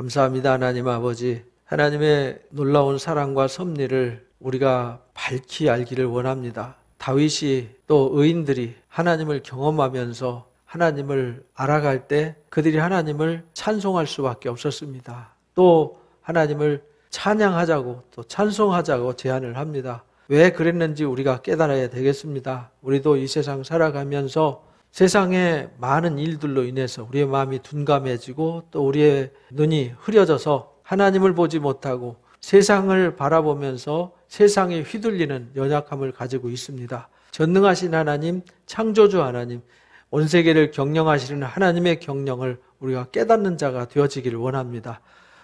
감사합니다. 하나님 아버지, 하나님의 놀라운 사랑과 섭리를 우리가 밝히 알기를 원합니다. 다윗이 또 의인들이 하나님을 경험하면서 하나님을 알아갈 때 그들이 하나님을 찬송할 수밖에 없었습니다. 또 하나님을 찬양하자고 또 찬송하자고 제안을 합니다. 왜 그랬는지 우리가 깨달아야 되겠습니다. 우리도 이 세상 살아가면서 세상의 많은 일들로 인해서 우리의 마음이 둔감해지고 또 우리의 눈이 흐려져서 하나님을 보지 못하고 세상을 바라보면서 세상에 휘둘리는 연약함을 가지고 있습니다. 전능하신 하나님, 창조주 하나님, 온 세계를 경영하시는 하나님의 경영을 우리가 깨닫는 자가 되어지기를 원합니다.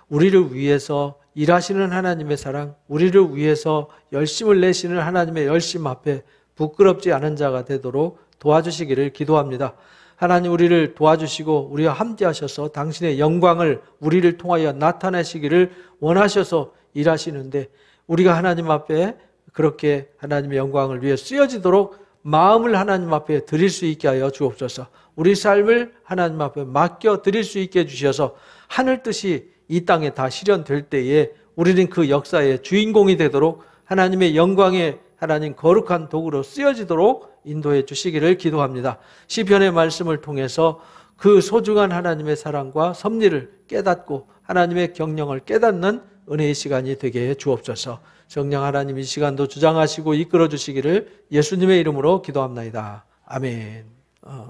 우리를 위해서 일하시는 하나님의 사랑, 우리를 위해서 열심을 내시는 하나님의 열심 앞에 부끄럽지 않은 자가 되도록 도와주시기를 기도합니다. 하나님, 우리를 도와주시고 우리와 함께 하셔서 당신의 영광을 우리를 통하여 나타내시기를 원하셔서 일하시는데 우리가 하나님 앞에 그렇게 하나님의 영광을 위해 쓰여지도록 마음을 하나님 앞에 드릴 수 있게 하여 주옵소서. 우리 삶을 하나님 앞에 맡겨 드릴 수 있게 해주셔서 하늘 뜻이 이 땅에 다 실현될 때에 우리는 그 역사의 주인공이 되도록 하나님의 영광의 하나님 거룩한 도구로 쓰여지도록 인도해 주시기를 기도합니다. 시편의 말씀을 통해서 그 소중한 하나님의 사랑과 섭리를 깨닫고 하나님의 경영을 깨닫는 은혜의 시간이 되게 해 주옵소서. 성령 하나님 이 시간도 주장하시고 이끌어 주시기를 예수님의 이름으로 기도합나이다. 아멘.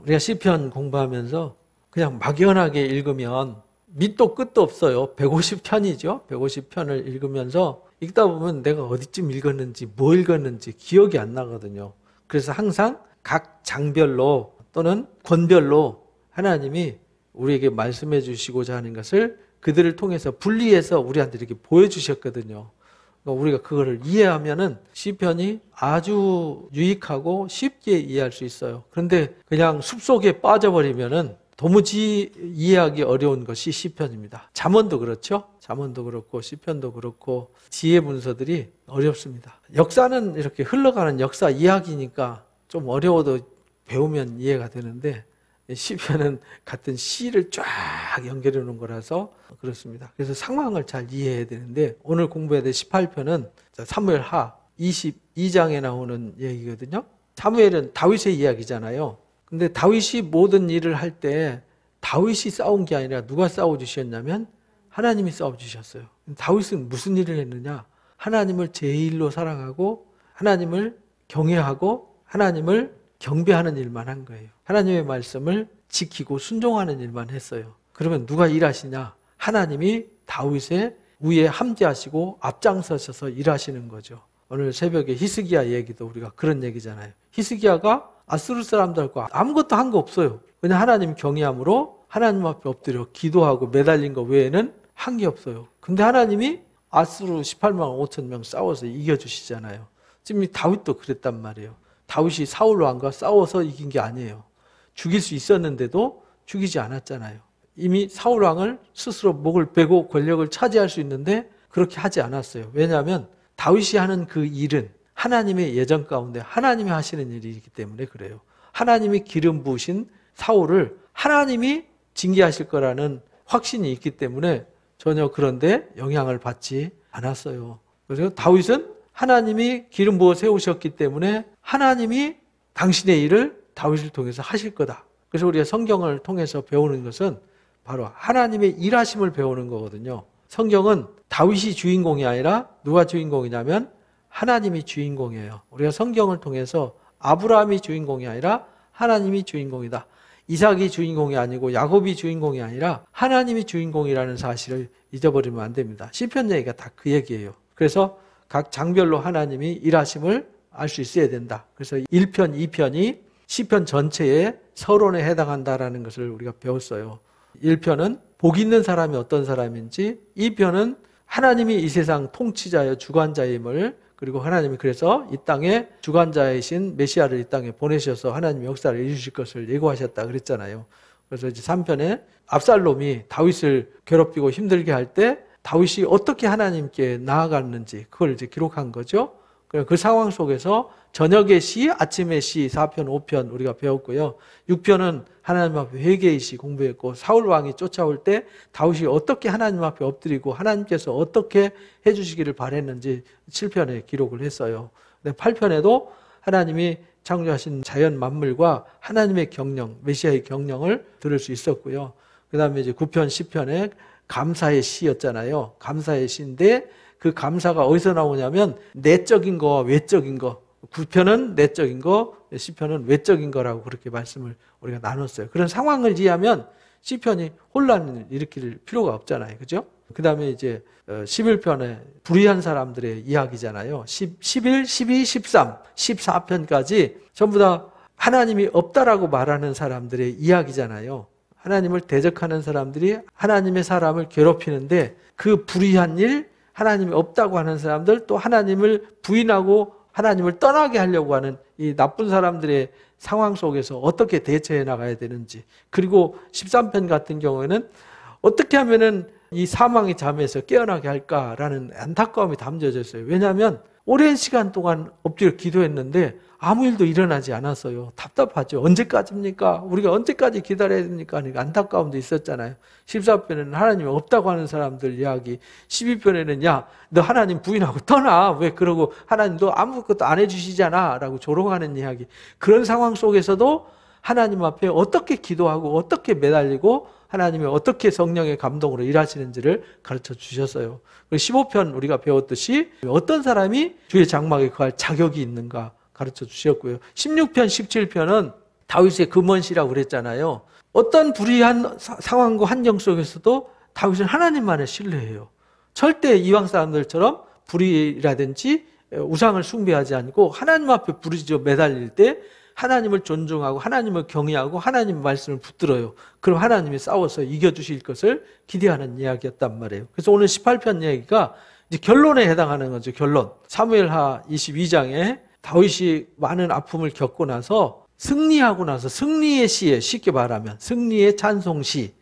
우리가 시편 공부하면서 그냥 막연하게 읽으면 밑도 끝도 없어요. 150편이죠. 150편을 읽으면서 읽다 보면 내가 어디쯤 읽었는지 뭐 읽었는지 기억이 안 나거든요. 그래서 항상 각 장별로 또는 권별로 하나님이 우리에게 말씀해 주시고자 하는 것을 그들을 통해서 분리해서 우리한테 이렇게 보여주셨거든요. 그러니까 우리가 그거를 이해하면은 시편이 아주 유익하고 쉽게 이해할 수 있어요. 그런데 그냥 숲속에 빠져버리면은 도무지 이해하기 어려운 것이 시편입니다. 잠언도 그렇죠. 잠언도 그렇고 시편도 그렇고 지혜 문서들이 어렵습니다. 역사는 이렇게 흘러가는 역사 이야기니까 좀 어려워도 배우면 이해가 되는데 시편은 같은 시를 쫙 연결해 놓은 거라서 그렇습니다. 그래서 상황을 잘 이해해야 되는데 오늘 공부해야 될 18편은 사무엘하 22장에 나오는 얘기거든요. 사무엘은 다윗의 이야기잖아요. 근데 다윗이 모든 일을 할 때 다윗이 싸운 게 아니라 누가 싸워주셨냐면 하나님이 싸워주셨어요. 다윗은 무슨 일을 했느냐? 하나님을 제일로 사랑하고 하나님을 경외하고 하나님을 경배하는 일만 한 거예요. 하나님의 말씀을 지키고 순종하는 일만 했어요. 그러면 누가 일하시냐? 하나님이 다윗의 위에 함께하시고 앞장서셔서 일하시는 거죠. 오늘 새벽에 히스기야 얘기도 우리가 그런 얘기잖아요. 히스기야가 아수르 사람들과 아무것도 한 거 없어요. 그냥 하나님 경외함으로 하나님 앞에 엎드려 기도하고 매달린 거 외에는 한 게 없어요. 근데 하나님이 아수르 18만 5천 명 싸워서 이겨주시잖아요. 지금 다윗도 그랬단 말이에요. 다윗이 사울 왕과 싸워서 이긴 게 아니에요. 죽일 수 있었는데도 죽이지 않았잖아요. 이미 사울 왕을 스스로 목을 베고 권력을 차지할 수 있는데 그렇게 하지 않았어요. 왜냐하면 다윗이 하는 그 일은 하나님의 예정 가운데 하나님이 하시는 일이기 때문에 그래요. 하나님이 기름 부으신 사울을 하나님이 징계하실 거라는 확신이 있기 때문에 전혀 그런데 영향을 받지 않았어요. 그래서 다윗은 하나님이 기름 부어 세우셨기 때문에 하나님이 당신의 일을 다윗을 통해서 하실 거다. 그래서 우리가 성경을 통해서 배우는 것은 바로 하나님의 일하심을 배우는 거거든요. 성경은 다윗이 주인공이 아니라 누가 주인공이냐면 하나님이 주인공이에요. 우리가 성경을 통해서 아브라함이 주인공이 아니라 하나님이 주인공이다. 이삭이 주인공이 아니고 야곱이 주인공이 아니라 하나님이 주인공이라는 사실을 잊어버리면 안 됩니다. 시편 얘기가 다 그 얘기예요. 그래서 각 장별로 하나님이 일하심을 알 수 있어야 된다. 그래서 1편, 2편이 시편 전체의 서론에 해당한다라는 것을 우리가 배웠어요. 1편은 복 있는 사람이 어떤 사람인지, 2편은 하나님이 이 세상 통치자여 주관자임을, 그리고 하나님이 그래서 이 땅에 주관자이신 메시아를 이 땅에 보내셔서 하나님의 역사를 이루실 것을 예고하셨다 그랬잖아요. 그래서 이제 3편에 압살롬이 다윗을 괴롭히고 힘들게 할 때 다윗이 어떻게 하나님께 나아갔는지 그걸 이제 기록한 거죠. 그 상황 속에서 저녁의 시, 아침의 시 4편, 5편 우리가 배웠고요. 6편은 하나님 앞에 회개의 시 공부했고, 사울 왕이 쫓아올 때 다윗이 어떻게 하나님 앞에 엎드리고 하나님께서 어떻게 해주시기를 바랬는지 7편에 기록을 했어요. 근데 8편에도 하나님이 창조하신 자연 만물과 하나님의 경영, 메시아의 경영을 들을 수 있었고요. 그 다음에 이제 9편, 10편에 감사의 시였잖아요. 감사의 시인데 그 감사가 어디서 나오냐면 내적인 거와 외적인 거. 9편은 내적인 거, 10편은 외적인 거라고 그렇게 말씀을 우리가 나눴어요. 그런 상황을 이해하면 10편이 혼란을 일으킬 필요가 없잖아요. 그죠? 그 다음에 이제 11편에 불의한 사람들의 이야기잖아요. 11, 12, 13, 14편까지 전부 다 하나님이 없다라고 말하는 사람들의 이야기잖아요. 하나님을 대적하는 사람들이 하나님의 사람을 괴롭히는데 그 불의한 일, 하나님이 없다고 하는 사람들, 또 하나님을 부인하고 하나님을 떠나게 하려고 하는 이 나쁜 사람들의 상황 속에서 어떻게 대처해 나가야 되는지, 그리고 13편 같은 경우에는 어떻게 하면은 이 사망의 잠에서 깨어나게 할까라는 안타까움이 담겨져 있어요. 왜냐하면 오랜 시간 동안 엎드려 기도했는데 아무 일도 일어나지 않았어요. 답답하죠. 언제까지입니까? 우리가 언제까지 기다려야 됩니까? 안타까움도 있었잖아요. 14편에는 하나님이 없다고 하는 사람들 이야기, 12편에는 야, 너 하나님 부인하고 떠나. 왜 그러고 하나님도 아무것도 안 해주시잖아 라고 조롱하는 이야기. 그런 상황 속에서도 하나님 앞에 어떻게 기도하고 어떻게 매달리고 하나님이 어떻게 성령의 감동으로 일하시는지를 가르쳐 주셨어요. 그리고 15편 우리가 배웠듯이 어떤 사람이 주의 장막에 거할 자격이 있는가 가르쳐 주셨고요. 16편, 17편은 다윗의 금원시라고 그랬잖아요. 어떤 불의한 상황과 환경 속에서도 다윗은 하나님만을 신뢰해요. 절대 이방 사람들처럼 불의라든지 우상을 숭배하지 않고 하나님 앞에 부르짖어 매달릴 때 하나님을 존중하고 하나님을 경외하고 하나님 말씀을 붙들어요. 그럼 하나님이 싸워서 이겨주실 것을 기대하는 이야기였단 말이에요. 그래서 오늘 18편 이야기가 이제 결론에 해당하는 거죠. 결론. 사무엘하 22장에 다윗이 많은 아픔을 겪고 나서 승리하고 나서 승리의 시에, 쉽게 말하면 승리의 찬송시,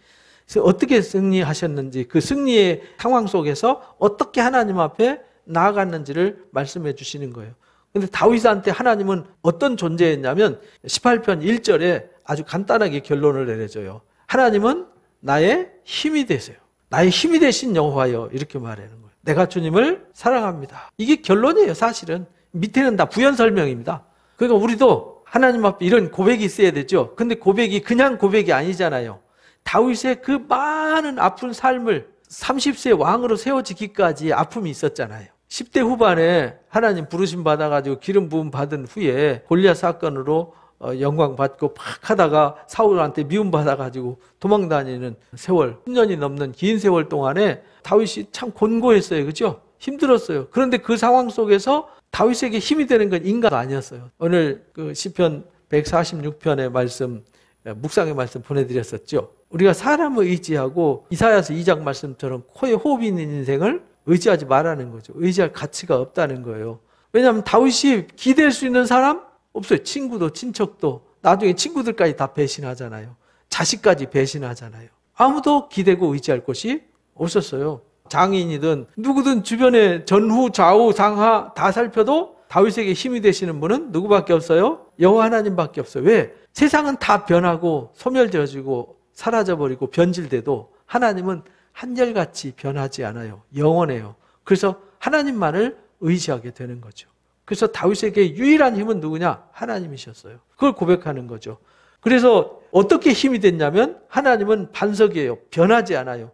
어떻게 승리하셨는지 그 승리의 상황 속에서 어떻게 하나님 앞에 나아갔는지를 말씀해 주시는 거예요. 근데 다윗한테 하나님은 어떤 존재였냐면 18편 1절에 아주 간단하게 결론을 내려줘요. 하나님은 나의 힘이 되세요. 나의 힘이 되신 여호와여, 이렇게 말하는 거예요. 내가 주님을 사랑합니다. 이게 결론이에요. 사실은 밑에는 다 부연 설명입니다. 그러니까 우리도 하나님 앞에 이런 고백이 있어야 되죠. 근데 고백이 그냥 고백이 아니잖아요. 다윗의 그 많은 아픈 삶을 30세 왕으로 세워지기까지 아픔이 있었잖아요. 10대 후반에 하나님 부르심 받아가지고 기름 부음 받은 후에 골리앗 사건으로 영광 받고 팍 하다가 사울한테 미움 받아가지고 도망다니는 세월, 10년이 넘는 긴 세월 동안에 다윗이 참 곤고했어요. 그죠? 힘들었어요. 그런데 그 상황 속에서 다윗에게 힘이 되는 건 인가가 아니었어요. 오늘 그 시편 146편의 말씀, 묵상의 말씀 보내드렸었죠. 우리가 사람을 의지하고 이사야서 2장 말씀처럼 코에 호흡이 있는 인생을 의지하지 말라는 거죠. 의지할 가치가 없다는 거예요. 왜냐하면 다윗이 기댈 수 있는 사람 없어요. 친구도 친척도 나중에 친구들까지 다 배신하잖아요. 자식까지 배신하잖아요. 아무도 기대고 의지할 곳이 없었어요. 장인이든 누구든 주변에 전후 좌우 상하 다 살펴도 다윗에게 힘이 되시는 분은 누구밖에 없어요? 여호와 하나님밖에 없어요. 왜? 세상은 다 변하고 소멸되어지고 사라져버리고 변질돼도 하나님은 한결같이 변하지 않아요. 영원해요. 그래서 하나님만을 의지하게 되는 거죠. 그래서 다윗에게 유일한 힘은 누구냐? 하나님이셨어요. 그걸 고백하는 거죠. 그래서 어떻게 힘이 됐냐면 하나님은 반석이에요. 변하지 않아요.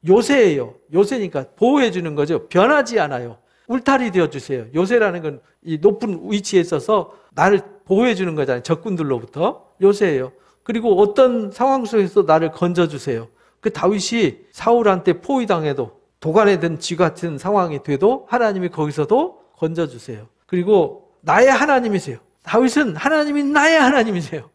요새예요. 요새니까 보호해 주는 거죠. 변하지 않아요. 울타리 되어주세요. 요새라는 건 이 높은 위치에 있어서 나를 보호해 주는 거잖아요. 적군들로부터. 요새예요. 그리고 어떤 상황 속에서 나를 건져주세요. 그 다윗이 사울한테 포위당해도 도간에 든 쥐 같은 상황이 돼도 하나님이 거기서도 건져주세요. 그리고 나의 하나님이세요. 다윗은 하나님이 나의 하나님이세요.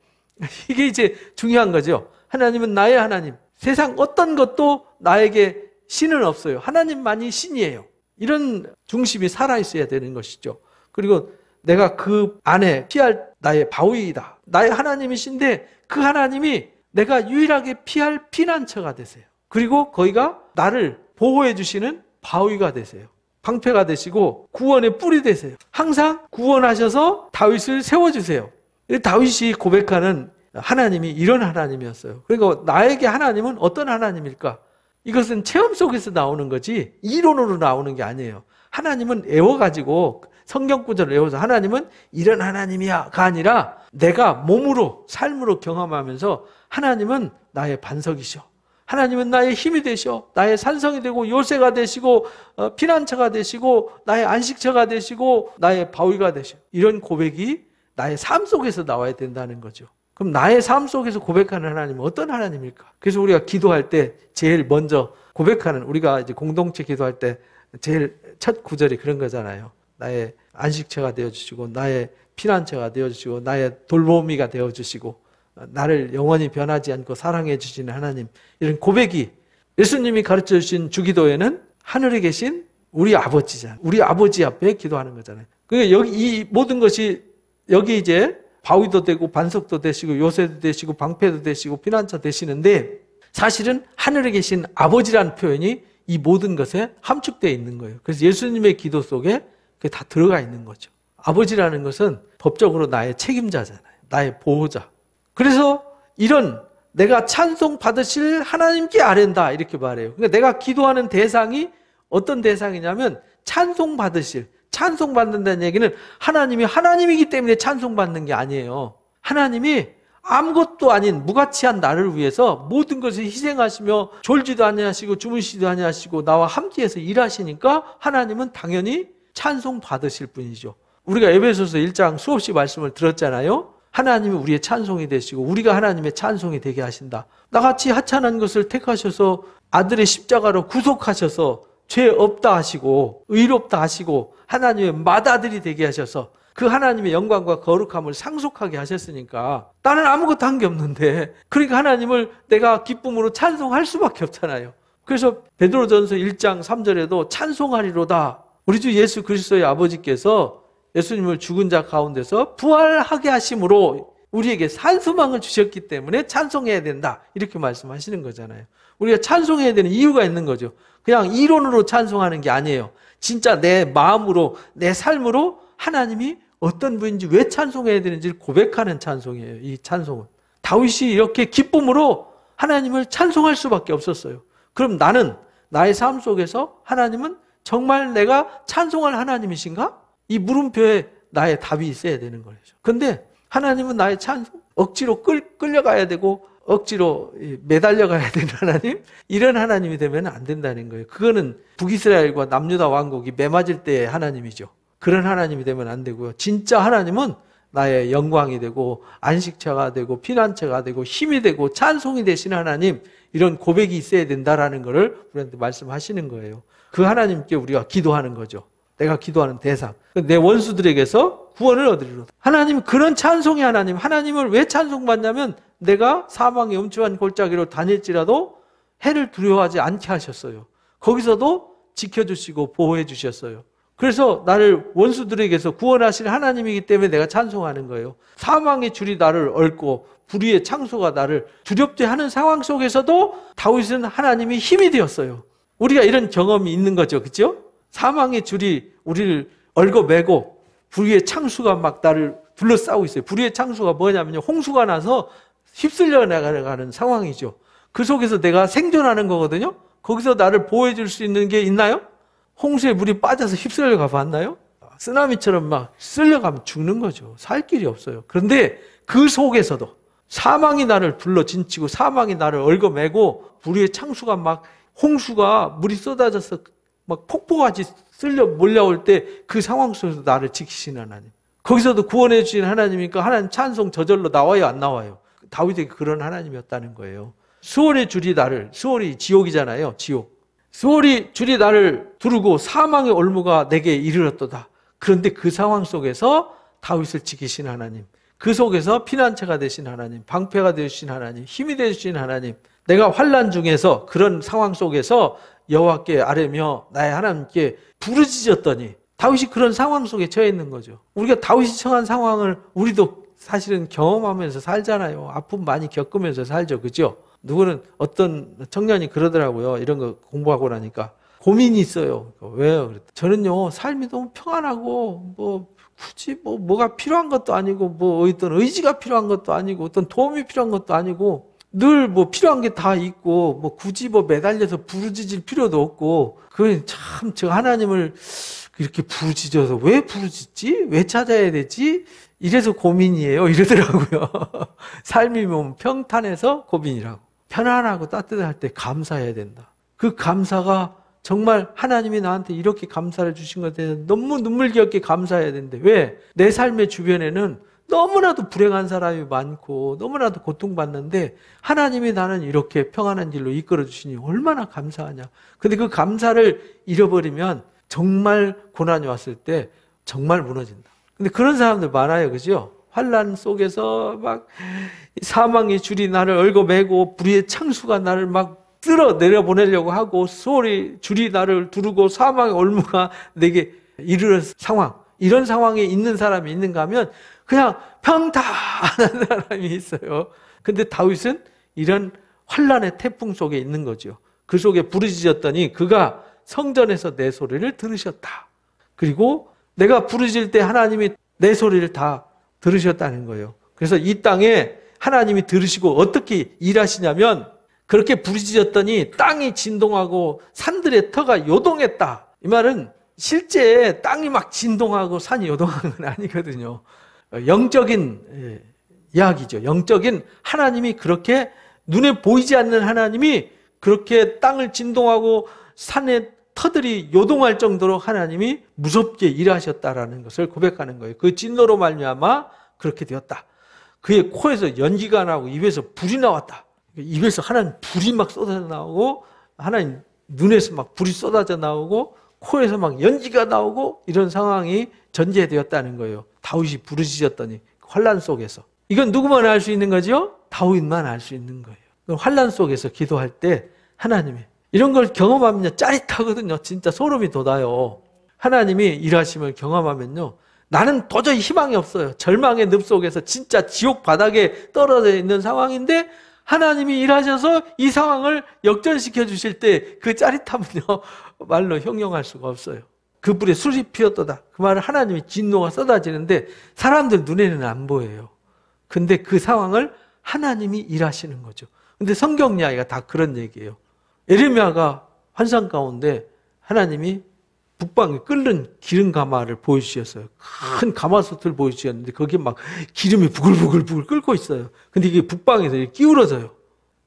이게 이제 중요한 거죠. 하나님은 나의 하나님. 세상 어떤 것도 나에게 신은 없어요. 하나님만이 신이에요. 이런 중심이 살아있어야 되는 것이죠. 그리고 내가 그 안에 피할 나의 바위이다. 나의 하나님이신데 그 하나님이 내가 유일하게 피할 피난처가 되세요. 그리고 거기가 나를 보호해 주시는 바위가 되세요. 방패가 되시고 구원의 뿔이 되세요. 항상 구원하셔서 다윗을 세워주세요. 다윗이 고백하는 하나님이 이런 하나님이었어요. 그러니까 나에게 하나님은 어떤 하나님일까? 이것은 체험 속에서 나오는 거지 이론으로 나오는 게 아니에요. 하나님은 애워가지고 성경 구절을 외워서 하나님은 이런 하나님이야가 아니라 내가 몸으로 삶으로 경험하면서 하나님은 나의 반석이셔. 하나님은 나의 힘이 되셔. 나의 산성이 되고 요새가 되시고 피난처가 되시고 나의 안식처가 되시고 나의 바위가 되셔. 이런 고백이 나의 삶 속에서 나와야 된다는 거죠. 그럼 나의 삶 속에서 고백하는 하나님은 어떤 하나님일까? 그래서 우리가 기도할 때 제일 먼저 고백하는, 우리가 이제 공동체 기도할 때 제일 첫 구절이 그런 거잖아요. 나의 안식처가 되어주시고 나의 피난처가 되어주시고 나의 돌보미가 되어주시고 나를 영원히 변하지 않고 사랑해 주시는 하나님, 이런 고백이 예수님이 가르쳐 주신 주기도에는 하늘에 계신 우리 아버지잖아요. 우리 아버지 앞에 기도하는 거잖아요. 그러니까 여기 이 모든 것이 여기 이제 바위도 되고 반석도 되시고 요새도 되시고 방패도 되시고 피난처 되시는데 사실은 하늘에 계신 아버지라는 표현이 이 모든 것에 함축되어 있는 거예요. 그래서 예수님의 기도 속에 그게 다 들어가 있는 거죠. 아버지라는 것은 법적으로 나의 책임자잖아요. 나의 보호자. 그래서 이런 내가 찬송 받으실 하나님께 아랜다 이렇게 말해요. 그러니까 내가 기도하는 대상이 어떤 대상이냐면 찬송 받으실, 찬송 받는다는 얘기는 하나님이 하나님이기 때문에 찬송 받는 게 아니에요. 하나님이 아무것도 아닌 무가치한 나를 위해서 모든 것을 희생하시며 졸지도 아니하시고 주무시지도 아니하시고 나와 함께해서 일하시니까 하나님은 당연히 찬송 받으실 분이죠. 우리가 에베소서 1장 수없이 말씀을 들었잖아요. 하나님이 우리의 찬송이 되시고 우리가 하나님의 찬송이 되게 하신다. 나같이 하찮은 것을 택하셔서 아들의 십자가로 구속하셔서 죄 없다 하시고 의롭다 하시고 하나님의 맏아들이 되게 하셔서 그 하나님의 영광과 거룩함을 상속하게 하셨으니까 나는 아무것도 한 게 없는데, 그러니까 하나님을 내가 기쁨으로 찬송할 수밖에 없잖아요. 그래서 베드로전서 1장 3절에도 찬송하리로다. 우리 주 예수 그리스도의 아버지께서 예수님을 죽은 자 가운데서 부활하게 하심으로 우리에게 산소망을 주셨기 때문에 찬송해야 된다 이렇게 말씀하시는 거잖아요. 우리가 찬송해야 되는 이유가 있는 거죠. 그냥 이론으로 찬송하는 게 아니에요. 진짜 내 마음으로 내 삶으로 하나님이 어떤 분인지 왜 찬송해야 되는지를 고백하는 찬송이에요. 이 찬송은 다윗이 이렇게 기쁨으로 하나님을 찬송할 수밖에 없었어요. 그럼 나는 나의 삶 속에서 하나님은 정말 내가 찬송할 하나님이신가? 이 물음표에 나의 답이 있어야 되는 거죠. 근데 하나님은 나의 찬송 억지로 끌려가야 되고 억지로 매달려가야 되는 하나님, 이런 하나님이 되면 안 된다는 거예요. 그거는 북이스라엘과 남유다 왕국이 매맞을 때의 하나님이죠. 그런 하나님이 되면 안 되고요. 진짜 하나님은 나의 영광이 되고 안식처가 되고 피난처가 되고 힘이 되고 찬송이 되시는 하나님, 이런 고백이 있어야 된다라는 것을 우리한테 말씀하시는 거예요. 그 하나님께 우리가 기도하는 거죠. 내가 기도하는 대상, 내 원수들에게서 구원을 얻으리로다. 하나님, 그런 찬송의 하나님, 하나님을 왜 찬송받냐면 내가 사망의 음침한 골짜기로 다닐지라도 해를 두려워하지 않게 하셨어요. 거기서도 지켜주시고 보호해 주셨어요. 그래서 나를 원수들에게서 구원하실 하나님이기 때문에 내가 찬송하는 거예요. 사망의 줄이 나를 얽고 불의의 창소가 나를 두렵게 하는 상황 속에서도 다윗은 하나님이 힘이 되었어요. 우리가 이런 경험이 있는 거죠. 그렇죠? 사망의 줄이 우리를 얽어매고 불의의 창수가 막 나를 둘러싸고 있어요. 불의의 창수가 뭐냐면요, 홍수가 나서 휩쓸려 나가는 상황이죠. 그 속에서 내가 생존하는 거거든요. 거기서 나를 보호해 줄 수 있는 게 있나요? 홍수에 물이 빠져서 휩쓸려 가봤나요? 쓰나미처럼 막 쓸려가면 죽는 거죠. 살 길이 없어요. 그런데 그 속에서도 사망이 나를 둘러진치고 사망이 나를 얽어매고 불의의 창수가 막 홍수가 물이 쏟아져서 막 폭포같이 쓸려 몰려올 때 그 상황 속에서 나를 지키시는 하나님, 거기서도 구원해 주시는 하나님이니까 하나님 찬송 저절로 나와요, 안 나와요? 다윗에게 그런 하나님이었다는 거예요. 수월의 줄이 나를, 수월이 지옥이잖아요. 지옥. 수월이 줄이 나를 두르고 사망의 올무가 내게 이르렀도다. 그런데 그 상황 속에서 다윗을 지키신 하나님, 그 속에서 피난처가 되신 하나님, 방패가 되신 하나님, 힘이 되신 하나님, 내가 환난 중에서 그런 상황 속에서 여호와께 아뢰며 나의 하나님께 부르짖었더니, 다윗이 그런 상황 속에 처해 있는 거죠. 우리가 다윗이 처한 상황을 우리도 사실은 경험하면서 살잖아요. 아픔 많이 겪으면서 살죠. 그죠? 누구는 어떤 청년이 그러더라고요. 이런 거 공부하고 나니까 고민이 있어요. 왜요? 저는요, 삶이 너무 평안하고, 굳이 뭐가 필요한 것도 아니고, 어떤 의지가 필요한 것도 아니고, 어떤 도움이 필요한 것도 아니고, 늘 필요한 게 다 있고, 굳이 매달려서 부르짖을 필요도 없고, 참, 저 하나님을 이렇게 부르짖어서 왜 부르짖지? 왜 찾아야 되지? 이래서 고민이에요. 이러더라고요. 삶이 평탄해서 고민이라고. 편안하고 따뜻할 때 감사해야 된다. 그 감사가 정말 하나님이 나한테 이렇게 감사를 주신 것에 대해서 너무 눈물겹게 감사해야 되는데 왜? 내 삶의 주변에는 너무나도 불행한 사람이 많고 너무나도 고통받는데 하나님이 나는 이렇게 평안한 길로 이끌어 주시니 얼마나 감사하냐. 근데 그 감사를 잃어버리면 정말 고난이 왔을 때 정말 무너진다. 근데 그런 사람들 많아요. 그죠? 환난 속에서 막 사망의 줄이 나를 얽어매고 불의의 창수가 나를 막 쓸어 내려보내려고 하고 줄이 나를 두르고 사망의 올무가 내게 이르는 상황, 이런 상황에 있는 사람이 있는가 하면 그냥 평탄한 사람이 있어요. 근데 다윗은 이런 환난의 태풍 속에 있는 거죠. 그 속에 부르짖었더니 그가 성전에서 내 소리를 들으셨다. 그리고 내가 부르짖을 때 하나님이 내 소리를 다 들으셨다는 거예요. 그래서 이 땅에 하나님이 들으시고 어떻게 일하시냐면 그렇게 부르짖었더니 땅이 진동하고 산들의 터가 요동했다. 이 말은 실제 땅이 막 진동하고 산이 요동하는 건 아니거든요. 영적인 이야기죠. 영적인 하나님이 그렇게 눈에 보이지 않는 하나님이 그렇게 땅을 진동하고 산의 터들이 요동할 정도로 하나님이 무섭게 일하셨다라는 것을 고백하는 거예요. 그 진노로 말미암아 그렇게 되었다. 그의 코에서 연기가 나고 입에서 불이 나왔다. 입에서 하나님 불이 막 쏟아져 나오고 하나님 눈에서 막 불이 쏟아져 나오고 코에서 막 연기가 나오고 이런 상황이 전제되었다는 거예요. 다윗이 부르짖었더니 환난 속에서. 이건 누구만 알 수 있는 거죠? 다윗만 알 수 있는 거예요. 환난 속에서 기도할 때 하나님이 이런 걸 경험하면요 짜릿하거든요. 진짜 소름이 돋아요. 하나님이 일하심을 경험하면요 나는 도저히 희망이 없어요. 절망의 늪 속에서 진짜 지옥 바닥에 떨어져 있는 상황인데 하나님이 일하셔서 이 상황을 역전시켜 주실 때 그 짜릿함은요 말로 형용할 수가 없어요. 그 불에 술이 피었도다. 그 말은 하나님의 진노가 쏟아지는데 사람들 눈에는 안 보여요. 근데 그 상황을 하나님이 일하시는 거죠. 근데 성경 이야기가 다 그런 얘기예요. 에레미야가 환상 가운데 하나님이 북방에 끓는 기름 가마를 보여주셨어요. 큰 가마솥을 보여주셨는데 거기에 막 기름이 부글부글 끓고 있어요. 근데 이게 북방에서 기울어져요.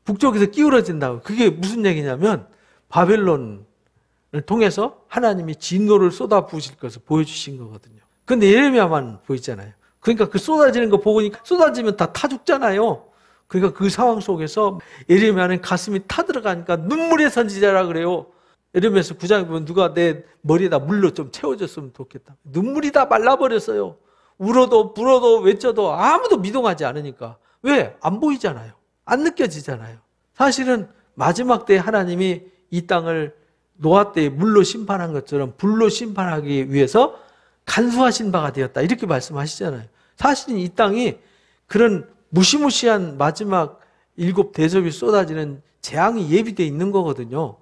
북쪽에서 기울어진다고. 그게 무슨 얘기냐면 바벨론을 통해서 하나님이 진노를 쏟아부으실 것을 보여주신 거거든요. 근데 예레미야만 보이잖아요. 그러니까 그 쏟아지는 거 보니까 쏟아지면 다 타 죽잖아요. 그러니까 그 상황 속에서 예레미야는 가슴이 타들어가니까 눈물의 선지자라 그래요. 예레미야서 9장에 보면 누가 내 머리에다 물로 좀 채워줬으면 좋겠다. 눈물이 다 말라버렸어요. 울어도 불어도 외쳐도 아무도 미동하지 않으니까. 왜? 안 보이잖아요. 안 느껴지잖아요. 사실은 마지막 때 하나님이 이 땅을 노아 때에 물로 심판한 것처럼 불로 심판하기 위해서 간수하신 바가 되었다. 이렇게 말씀하시잖아요. 사실은 이 땅이 그런 무시무시한 마지막 7 대접이 쏟아지는 재앙이 예비되어 있는 거거든요.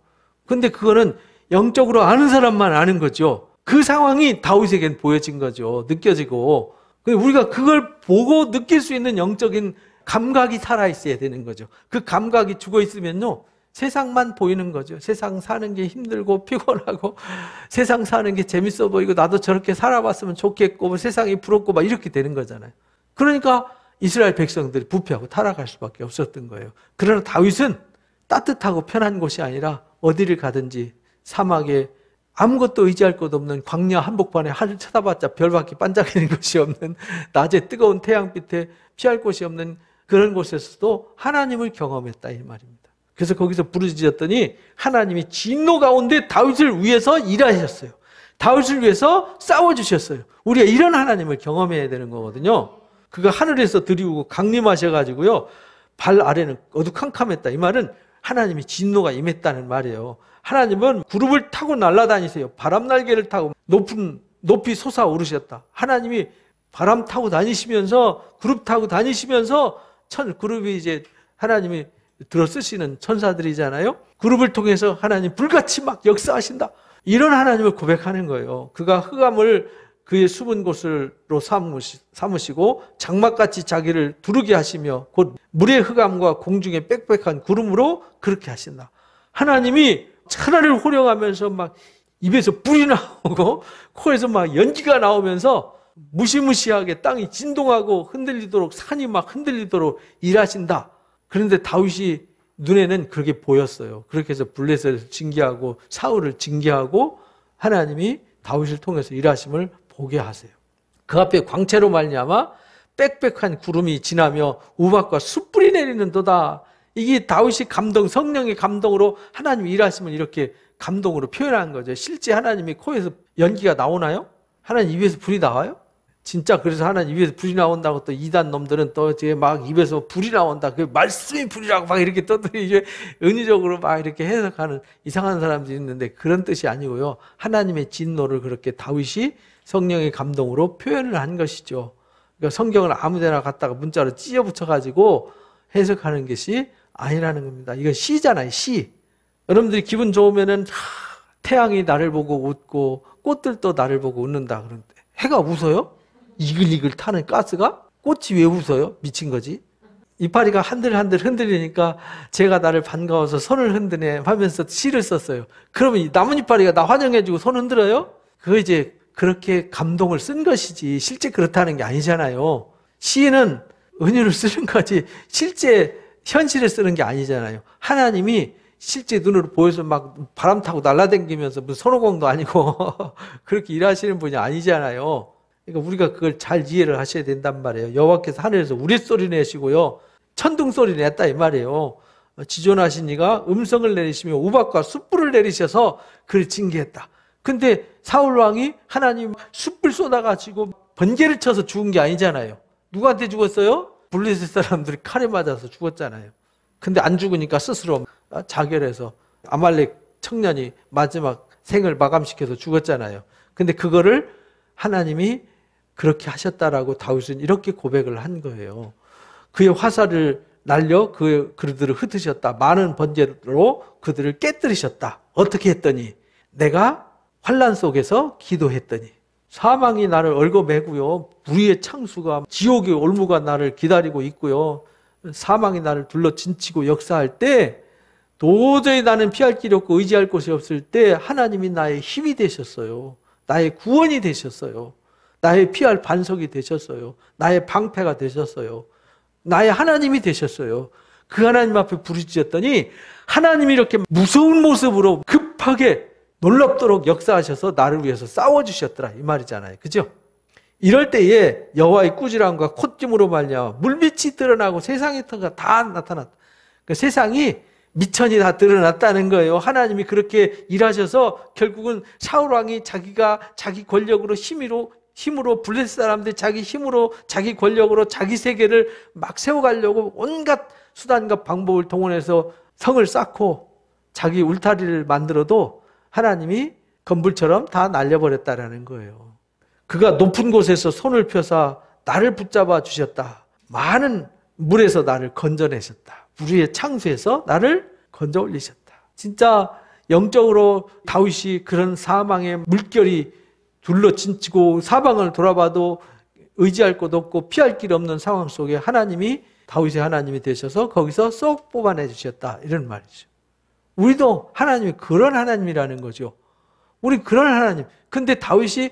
근데 그거는 영적으로 아는 사람만 아는 거죠. 그 상황이 다윗에겐 보여진 거죠. 느껴지고. 우리가 그걸 보고 느낄 수 있는 영적인 감각이 살아있어야 되는 거죠. 그 감각이 죽어 있으면요. 세상만 보이는 거죠. 세상 사는 게 힘들고 피곤하고 세상 사는 게 재밌어 보이고 나도 저렇게 살아봤으면 좋겠고 세상이 부럽고 막 이렇게 되는 거잖아요. 그러니까 이스라엘 백성들이 부패하고 타락할 수밖에 없었던 거예요. 그러나 다윗은 따뜻하고 편한 곳이 아니라 어디를 가든지 사막에 아무것도 의지할 것 없는 광야 한복판에 하늘 쳐다봤자 별밖에 반짝이는 것이 없는 낮에 뜨거운 태양빛에 피할 곳이 없는 그런 곳에서도 하나님을 경험했다 이 말입니다. 그래서 거기서 부르짖었더니 하나님이 진노 가운데 다윗을 위해서 일하셨어요. 다윗을 위해서 싸워주셨어요. 우리가 이런 하나님을 경험해야 되는 거거든요. 그가 하늘에서 들이우고 강림하셔가지고요. 발 아래는 어두캄캄했다. 이 말은 하나님이 진노가 임했다는 말이에요. 하나님은 구름을 타고 날아다니세요. 바람 날개를 타고 높이 솟아오르셨다. 하나님이 바람 타고 다니시면서 그룹 타고 다니시면서 그룹이 이제 하나님이 들어 쓰시는 천사들이잖아요. 그룹을 통해서 하나님 불같이 막 역사하신다. 이런 하나님을 고백하는 거예요. 그가 흑암을 그의 숨은 곳으로 삼으시고 장막같이 자기를 두르게 하시며 곧 물의 흑암과 공중의 빽빽한 구름으로 그렇게 하신다. 하나님이 천하를 호령하면서 막 입에서 불이 나오고 코에서 막 연기가 나오면서 무시무시하게 땅이 진동하고 흔들리도록, 산이 막 흔들리도록 일하신다. 그런데 다윗이 눈에는 그렇게 보였어요. 그렇게 해서 블레셋을 징계하고 사울을 징계하고 하나님이 다윗을 통해서 일하심을 보게 하세요. 그 앞에 광채로 말미암아 빽빽한 구름이 지나며 우박과 숯불이 내리는도다. 이게 다윗이 감동, 성령의 감동으로 하나님이 일하심을 이렇게 감동으로 표현한 거죠. 실제 하나님이 코에서 연기가 나오나요? 하나님 입에서 불이 나와요? 진짜 그래서 하나님 입에서 불이 나온다고 또 이단 놈들은 또 이제 막 입에서 불이 나온다. 그 말씀이 불이라고 막 이렇게 떠들이 이제 은유적으로 막 이렇게 해석하는 이상한 사람들이 있는데 그런 뜻이 아니고요. 하나님의 진노를 그렇게 다윗이 성령의 감동으로 표현을 한 것이죠. 그러니까 성경을 아무데나 갖다가 문자로 찢어 붙여가지고 해석하는 것이 아니라는 겁니다. 이건 시잖아요, 시. 여러분들이 기분 좋으면은 태양이 나를 보고 웃고 꽃들도 나를 보고 웃는다 그러는데 해가 웃어요? 이글이글 타는 가스가? 꽃이 왜 웃어요? 미친 거지. 이파리가 한들한들 흔들리니까 제가 나를 반가워서 손을 흔드네 하면서 시를 썼어요. 그러면 이 나뭇이파리가 나 환영해주고 손 흔들어요? 그거 이제 그렇게 감동을 쓴 것이지 실제 그렇다는 게 아니잖아요. 시는 은유를 쓰는 거지 실제 현실을 쓰는 게 아니잖아요. 하나님이 실제 눈으로 보여서 막 바람 타고 날아다니면서 무슨 손오공도 아니고 그렇게 일하시는 분이 아니잖아요. 그러니까 우리가 그걸 잘 이해를 하셔야 된단 말이에요. 여호와께서 하늘에서 우레소리 내시고요. 천둥소리 냈다 이 말이에요. 지존하신 이가 음성을 내리시며 우박과 숯불을 내리셔서 그를 징계했다. 근데 사울 왕이 하나님 숯불 쏟아가지고 번개를 쳐서 죽은 게 아니잖아요. 누구한테 죽었어요? 블레셋 사람들이 칼에 맞아서 죽었잖아요. 근데 안 죽으니까 스스로 자결해서 아말렉 청년이 마지막 생을 마감시켜서 죽었잖아요. 근데 그거를 하나님이 그렇게 하셨다라고 다윗은 이렇게 고백을 한 거예요. 그의 화살을 날려 그들을 흩으셨다. 많은 번개로 그들을 깨뜨리셨다. 어떻게 했더니 내가 환난 속에서 기도했더니 사망이 나를 얽어매고요. 불의의 창수가 지옥의 올무가 나를 기다리고 있고요. 사망이 나를 둘러 진치고 역사할 때 도저히 나는 피할 길이 없고 의지할 곳이 없을 때 하나님이 나의 힘이 되셨어요. 나의 구원이 되셨어요. 나의 피할 반석이 되셨어요. 나의 방패가 되셨어요. 나의 하나님이 되셨어요. 그 하나님 앞에 부르짖었더니 하나님이 이렇게 무서운 모습으로 급하게 놀랍도록 역사하셔서 나를 위해서 싸워주셨더라 이 말이잖아요. 그죠? 이럴 때에 여호와의 꾸지람과 콧짐으로 말미암아 물빛이 드러나고 세상의 터가 다 나타났다. 그 세상이 미천이 다 드러났다는 거예요. 하나님이 그렇게 일하셔서 결국은 사울 왕이 자기가 자기 권력으로 힘으로 블레셋 사람들이 자기 힘으로 자기 권력으로 자기 세계를 막 세워가려고 온갖 수단과 방법을 동원해서 성을 쌓고 자기 울타리를 만들어도 하나님이 건불처럼 다 날려버렸다라는 거예요. 그가 높은 곳에서 손을 펴사 나를 붙잡아 주셨다. 많은 물에서 나를 건져내셨다. 불의의 창수에서 나를 건져 올리셨다. 진짜 영적으로 다윗이 그런 사망의 물결이 둘러 진치고 사방을 돌아봐도 의지할 곳 없고 피할 길 없는 상황 속에 하나님이 다윗의 하나님이 되셔서 거기서 쏙 뽑아내 주셨다. 이런 말이죠. 우리도 하나님이 그런 하나님이라는 거죠. 우리 그런 하나님. 근데 다윗이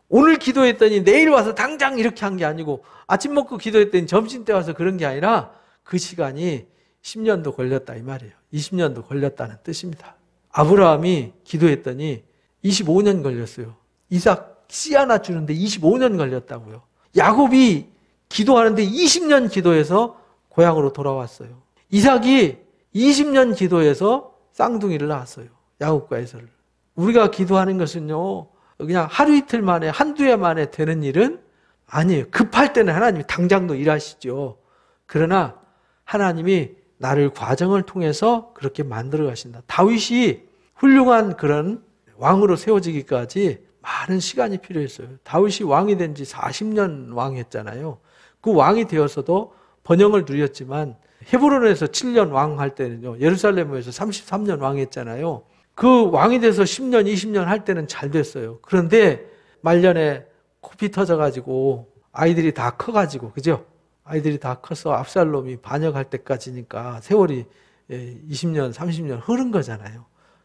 오늘 기도했더니 내일 와서 당장 이렇게 한 게 아니고 아침 먹고 기도했더니 점심 때 와서 그런 게 아니라 그 시간이 10년도 걸렸다 이 말이에요. 20년도 걸렸다는 뜻입니다. 아브라함이 기도했더니 25년 걸렸어요. 이삭 씨 하나 주는데 25년 걸렸다고요. 야곱이 기도하는데 20년 기도해서 고향으로 돌아왔어요. 이삭이 20년 기도해서 쌍둥이를 낳았어요. 야곱과 에서를. 우리가 기도하는 것은요 그냥 하루 이틀 만에 한두 해 만에 되는 일은 아니에요. 급할 때는 하나님이 당장도 일하시죠. 그러나 하나님이 나를 과정을 통해서 그렇게 만들어 가신다. 다윗이 훌륭한 그런 왕으로 세워지기까지 많은 시간이 필요했어요. 다윗이 왕이 된 지 40년 왕했잖아요. 그 왕이 되어서도 번영을 누렸지만 헤브론에서 7년 왕할 때는요, 예루살렘에서 33년 왕했잖아요. 그 왕이 돼서 10년, 20년 할 때는 잘 됐어요. 그런데 말년에 코피 터져가지고 아이들이 다 커가지고, 그죠? 아이들이 다 커서 압살롬이 반역할 때까지니까 세월이 20년, 30년 흐른 거잖아요.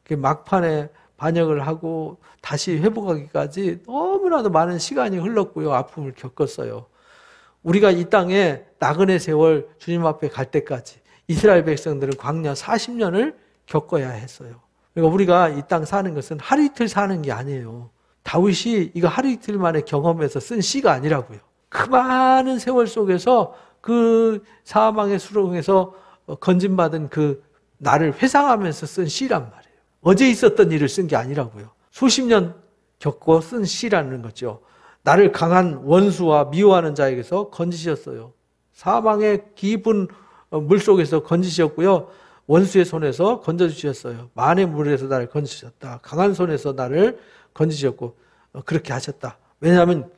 막판에 반역을 하고 다시 회복하기까지 너무나도 많은 시간이 흘렀고요. 아픔을 겪었어요. 우리가 이 땅에 나그네 세월 주님 앞에 갈 때까지 이스라엘 백성들은 광야 40년을 겪어야 했어요. 그러니까 우리가 이 땅 사는 것은 하루 이틀 사는 게 아니에요. 다윗이 이거 하루 이틀 만에 경험해서 쓴 시가 아니라고요. 그 많은 세월 속에서 그 사망의 수렁에서 건진받은 그 나를 회상하면서 쓴 시란 말이에요. 어제 있었던 일을 쓴 게 아니라고요. 수십 년 겪고 쓴 시라는 거죠. 나를 강한 원수와 미워하는 자에게서 건지셨어요. 사망의 깊은 물속에서 건지셨고요. 원수의 손에서 건져주셨어요. 만의 물에서 나를 건지셨다. 강한 손에서 나를 건지셨고 그렇게 하셨다. 왜냐하면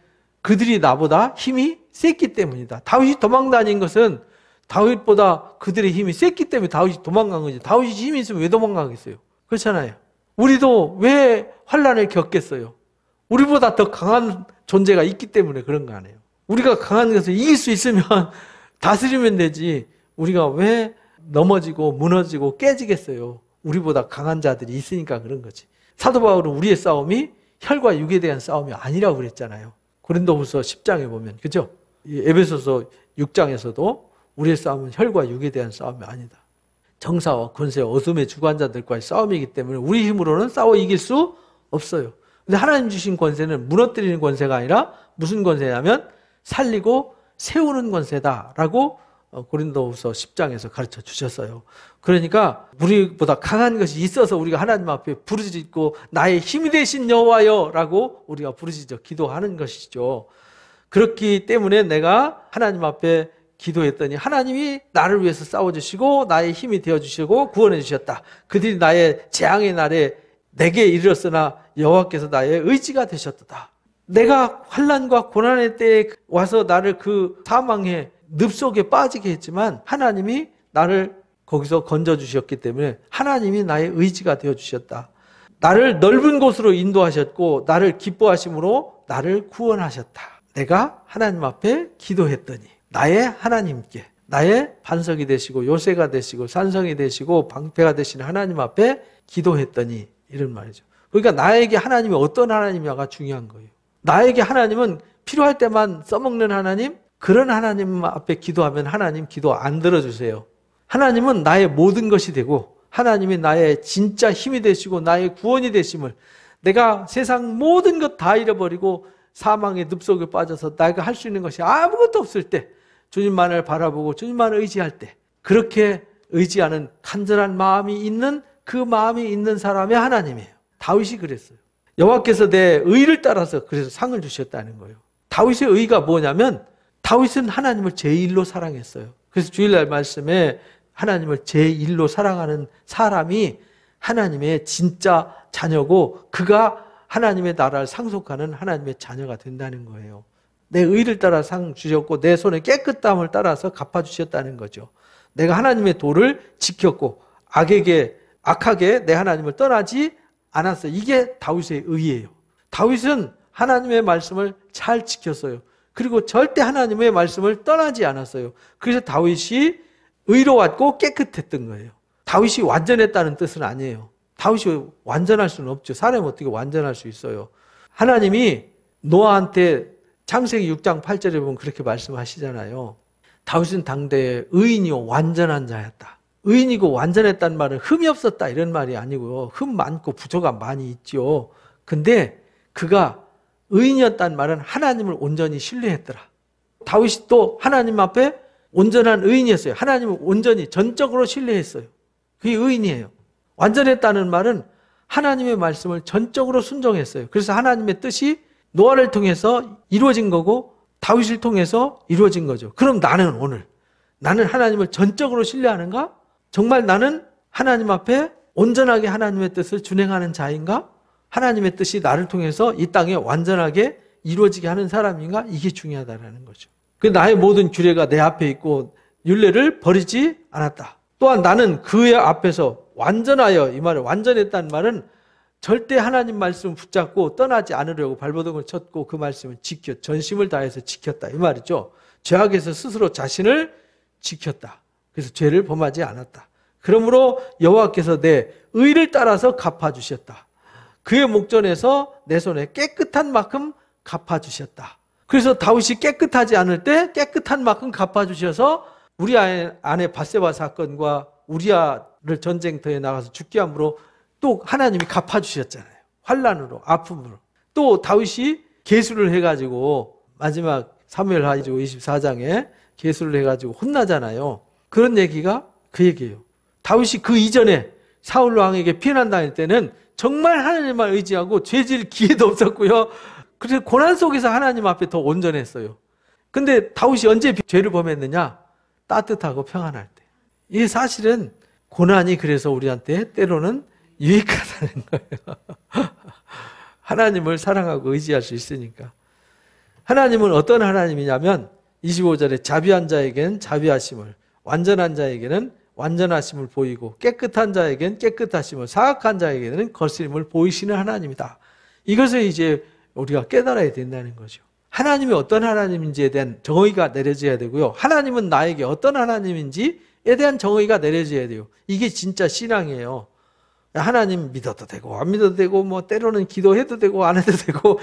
그들이 나보다 힘이 셌기 때문이다. 다윗이 도망다닌 것은 다윗보다 그들의 힘이 셌기 때문에 다윗이 도망간 거지. 다윗이 힘이 있으면 왜 도망가겠어요? 그렇잖아요. 우리도 왜 환난을 겪겠어요? 우리보다 더 강한 존재가 있기 때문에 그런 거 아니에요. 우리가 강한 것을 이길 수 있으면 다스리면 되지. 우리가 왜 넘어지고 무너지고 깨지겠어요? 우리보다 강한 자들이 있으니까 그런 거지. 사도 바울은 우리의 싸움이 혈과 육에 대한 싸움이 아니라고 그랬잖아요. 고린도후서 10장에 보면, 그죠? 에베소서 6장에서도 우리의 싸움은 혈과 육에 대한 싸움이 아니다. 정사와 권세와 어둠의 주관자들과의 싸움이기 때문에 우리 힘으로는 싸워 이길 수 없어요. 근데 하나님 주신 권세는 무너뜨리는 권세가 아니라 무슨 권세냐면 살리고 세우는 권세다라고 고린도후서 10장에서 가르쳐 주셨어요. 그러니까 우리보다 강한 것이 있어서 우리가 하나님 앞에 부르짖고 나의 힘이 되신 여호와여라고 우리가 부르짖어 기도하는 것이죠. 그렇기 때문에 내가 하나님 앞에 기도했더니 하나님이 나를 위해서 싸워주시고 나의 힘이 되어주시고 구원해 주셨다. 그들이 나의 재앙의 날에 내게 이르렀으나 여호와께서 나의 의지가 되셨다. 내가 환난과 고난의 때에 와서 나를 그 사망의 늪 속에 빠지게 했지만 하나님이 나를 거기서 건져주셨기 때문에 하나님이 나의 의지가 되어주셨다. 나를 넓은 곳으로 인도하셨고 나를 기뻐하심으로 나를 구원하셨다. 내가 하나님 앞에 기도했더니 나의 하나님께 나의 반석이 되시고 요새가 되시고 산성이 되시고 방패가 되시는 하나님 앞에 기도했더니 이런 말이죠. 그러니까 나에게 하나님이 어떤 하나님이냐가 중요한 거예요. 나에게 하나님은 필요할 때만 써먹는 하나님, 그런 하나님 앞에 기도하면 하나님 기도 안 들어주세요. 하나님은 나의 모든 것이 되고 하나님이 나의 진짜 힘이 되시고 나의 구원이 되심을, 내가 세상 모든 것 다 잃어버리고 사망의 늪속에 빠져서 내가 할 수 있는 것이 아무것도 없을 때 주님만을 바라보고 주님만을 의지할 때 그렇게 의지하는 간절한 마음이 있는 그 마음이 있는 사람의 하나님이에요. 다윗이 그랬어요. 여호와께서 내 의를 따라서 그래서 상을 주셨다는 거예요. 다윗의 의가 뭐냐면 다윗은 하나님을 제1로 사랑했어요. 그래서 주일날 말씀에 하나님을 제1로 사랑하는 사람이 하나님의 진짜 자녀고 그가 하나님의 나라를 상속하는 하나님의 자녀가 된다는 거예요. 내 의를 따라 상 주셨고 내 손의 깨끗함을 따라서 갚아주셨다는 거죠. 내가 하나님의 도를 지켰고 악하게 내 하나님을 떠나지 않았어요. 이게 다윗의 의예요. 다윗은 하나님의 말씀을 잘 지켰어요. 그리고 절대 하나님의 말씀을 떠나지 않았어요. 그래서 다윗이 의로웠고 깨끗했던 거예요. 다윗이 완전했다는 뜻은 아니에요. 다윗이 완전할 수는 없죠. 사람이 어떻게 완전할 수 있어요. 하나님이 노아한테 창세기 6장 8절에 보면 그렇게 말씀하시잖아요. 다윗은 당대에 의인이요 완전한 자였다. 의인이고 완전했다는 말은 흠이 없었다 이런 말이 아니고요. 흠 많고 부조가 많이 있죠. 근데 그가 의인이었다는 말은 하나님을 온전히 신뢰했더라. 다윗이 또 하나님 앞에 온전한 의인이었어요. 하나님을 온전히 전적으로 신뢰했어요. 그게 의인이에요. 완전했다는 말은 하나님의 말씀을 전적으로 순종했어요. 그래서 하나님의 뜻이 노아를 통해서 이루어진 거고 다윗을 통해서 이루어진 거죠. 그럼 나는 하나님을 전적으로 신뢰하는가? 정말 나는 하나님 앞에 온전하게 하나님의 뜻을 준행하는 자인가? 하나님의 뜻이 나를 통해서 이 땅에 완전하게 이루어지게 하는 사람인가? 이게 중요하다는 거죠. 나의 모든 규례가 내 앞에 있고 율례를 버리지 않았다. 또한 나는 그의 앞에서 완전하여, 이 말은 완전했다는 말은 절대 하나님 말씀을 붙잡고 떠나지 않으려고 발버둥을 쳤고 그 말씀을 전심을 다해서 지켰다, 이 말이죠. 죄악에서 스스로 자신을 지켰다. 그래서 죄를 범하지 않았다. 그러므로 여호와께서 내 의를 따라서 갚아주셨다. 그의 목전에서 내 손에 깨끗한 만큼 갚아주셨다. 그래서 다윗이 깨끗하지 않을 때 깨끗한 만큼 갚아주셔서 우리 아내 밧세바 사건과 우리아를 전쟁터에 나가서 죽게 함으로 또 하나님이 갚아주셨잖아요. 환난으로, 아픔으로. 또 다윗이 계수를 해가지고 마지막 사무엘하 24장에 계수를 해가지고 혼나잖아요. 그런 얘기가 그 얘기예요. 다윗이 그 이전에 사울 왕에게 피난당할 때는 정말 하나님만 의지하고 죄질 기회도 없었고요. 그래서 고난 속에서 하나님 앞에 더 온전했어요. 근데 다윗이 언제 죄를 범했느냐? 따뜻하고 평안할 때. 이 사실은 고난이 그래서 우리한테 때로는 유익하다는 거예요. 하나님을 사랑하고 의지할 수 있으니까. 하나님은 어떤 하나님이냐면 25절에 자비한 자에게는 자비하심을, 완전한 자에게는 완전하심을 보이고 깨끗한 자에게는 깨끗하심을, 사악한 자에게는 거스림을 보이시는 하나님이다. 이것을 이제 우리가 깨달아야 된다는 거죠. 하나님이 어떤 하나님인지에 대한 정의가 내려져야 되고요. 하나님은 나에게 어떤 하나님인지에 대한 정의가 내려져야 돼요. 이게 진짜 신앙이에요. 하나님 믿어도 되고 안 믿어도 되고 뭐 때로는 기도해도 되고 안 해도 되고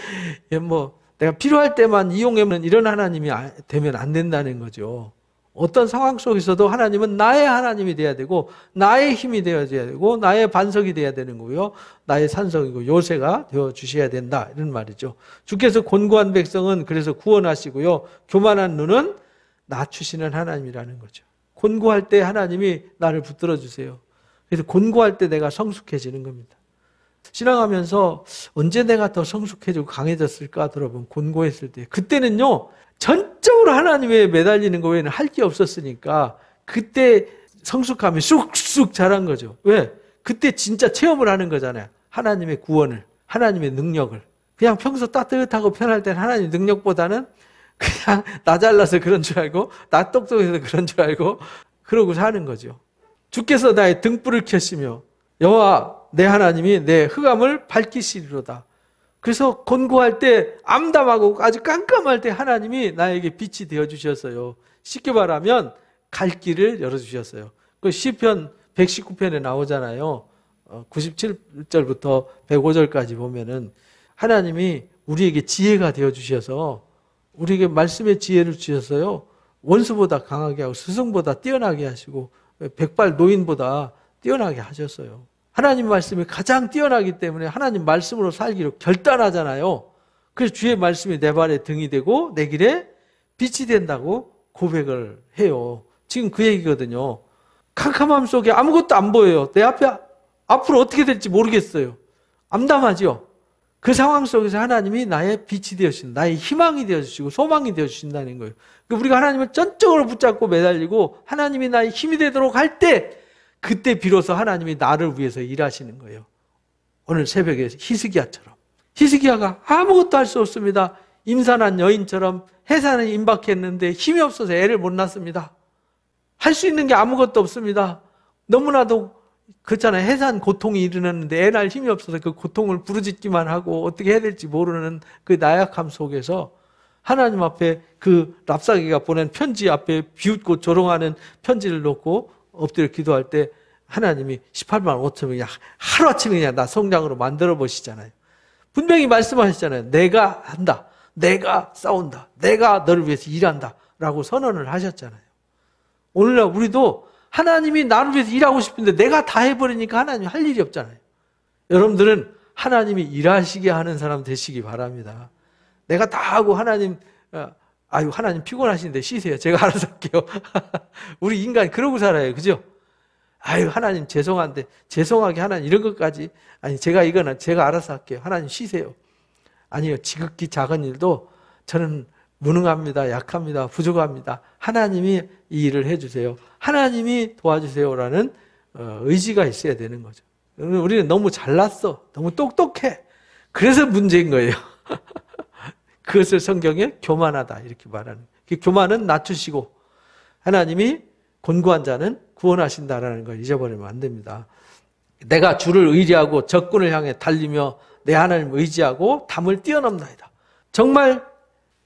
뭐 내가 필요할 때만 이용하면 이런 하나님이 되면 안 된다는 거죠. 어떤 상황 속에서도 하나님은 나의 하나님이 돼야 되고 나의 힘이 되어야 되고 나의 반석이 돼야 되는 거고요. 나의 산성이고 요새가 되어주셔야 된다, 이런 말이죠. 주께서 곤고한 백성은 그래서 구원하시고요. 교만한 눈은 낮추시는 하나님이라는 거죠. 곤고할 때 하나님이 나를 붙들어 주세요. 그래서 곤고할 때 내가 성숙해지는 겁니다. 신앙하면서 언제 내가 더 성숙해지고 강해졌을까 들어보면 곤고했을 때. 그때는요, 전적으로 하나님에 매달리는 거 외에는 할 게 없었으니까 그때 성숙함이 쑥쑥 자란 거죠. 왜? 그때 진짜 체험을 하는 거잖아요. 하나님의 구원을, 하나님의 능력을. 그냥 평소 따뜻하고 편할 때는 하나님 능력보다는 그냥 나 잘나서 그런 줄 알고 나 똑똑해서 그런 줄 알고 그러고 사는 거죠. 주께서 나의 등불을 켜시며 여호와 내 하나님이 내 흑암을 밝히시리로다. 그래서 곤고할 때, 암담하고 아주 깜깜할 때 하나님이 나에게 빛이 되어주셨어요. 쉽게 말하면 갈 길을 열어주셨어요. 그 시편 119편에 나오잖아요. 97절부터 105절까지 보면은 하나님이 우리에게 지혜가 되어주셔서 우리에게 말씀의 지혜를 주셨어요. 원수보다 강하게 하고 스승보다 뛰어나게 하시고 백발 노인보다 뛰어나게 하셨어요. 하나님 말씀이 가장 뛰어나기 때문에 하나님 말씀으로 살기로 결단하잖아요. 그래서 주의 말씀이 내 발에 등이 되고 내 길에 빛이 된다고 고백을 해요. 지금 그 얘기거든요. 캄캄함 속에 아무것도 안 보여요. 내 앞으로 어떻게 될지 모르겠어요. 암담하죠. 그 상황 속에서 하나님이 나의 빛이 되어주신다. 나의 희망이 되어주시고 소망이 되어주신다는 거예요. 우리가 하나님을 전적으로 붙잡고 매달리고 하나님이 나의 힘이 되도록 할 때, 그때 비로소 하나님이 나를 위해서 일하시는 거예요. 오늘 새벽에 히스기야처럼. 히스기야가 아무것도 할 수 없습니다. 임산한 여인처럼 해산을 임박했는데 힘이 없어서 애를 못 낳습니다. 할 수 있는 게 아무것도 없습니다. 너무나도 그렇잖아요. 해산 고통이 일어났는데 애 낳을 힘이 없어서 그 고통을 부르짖기만 하고 어떻게 해야 될지 모르는 그 나약함 속에서 하나님 앞에 그 랍사게가 보낸 편지 앞에 비웃고 조롱하는 편지를 놓고 엎드려 기도할 때 하나님이 18만 5천을 그냥 하루아침에 그냥 나 성장으로 만들어 보시잖아요. 분명히 말씀하셨잖아요. 내가 한다. 내가 싸운다. 내가 너를 위해서 일한다. 라고 선언을 하셨잖아요. 오늘날 우리도 하나님이 나를 위해서 일하고 싶은데 내가 다 해버리니까 하나님이 할 일이 없잖아요. 여러분들은 하나님이 일하시게 하는 사람 되시기 바랍니다. 내가 다 하고 하나님 피곤하신데 쉬세요. 제가 알아서 할게요. 우리 인간 그러고 살아요. 그죠? 하나님 죄송한데, 죄송하게 하나님 이런 것까지, 제가 이거는 제가 알아서 할게요. 하나님 쉬세요. 아니요. 지극히 작은 일도 저는 무능합니다. 약합니다. 부족합니다. 하나님이 이 일을 해주세요. 하나님이 도와주세요라는 의지가 있어야 되는 거죠. 우리는 너무 잘났어. 너무 똑똑해. 그래서 문제인 거예요. 그것을 성경에 교만하다 이렇게 말하는. 교만은 낮추시고 하나님이 곤고한 자는 구원하신다라는 걸 잊어버리면 안 됩니다. 내가 주를 의지하고 적군을 향해 달리며 내 하나님을 의지하고 담을 뛰어넘나이다. 정말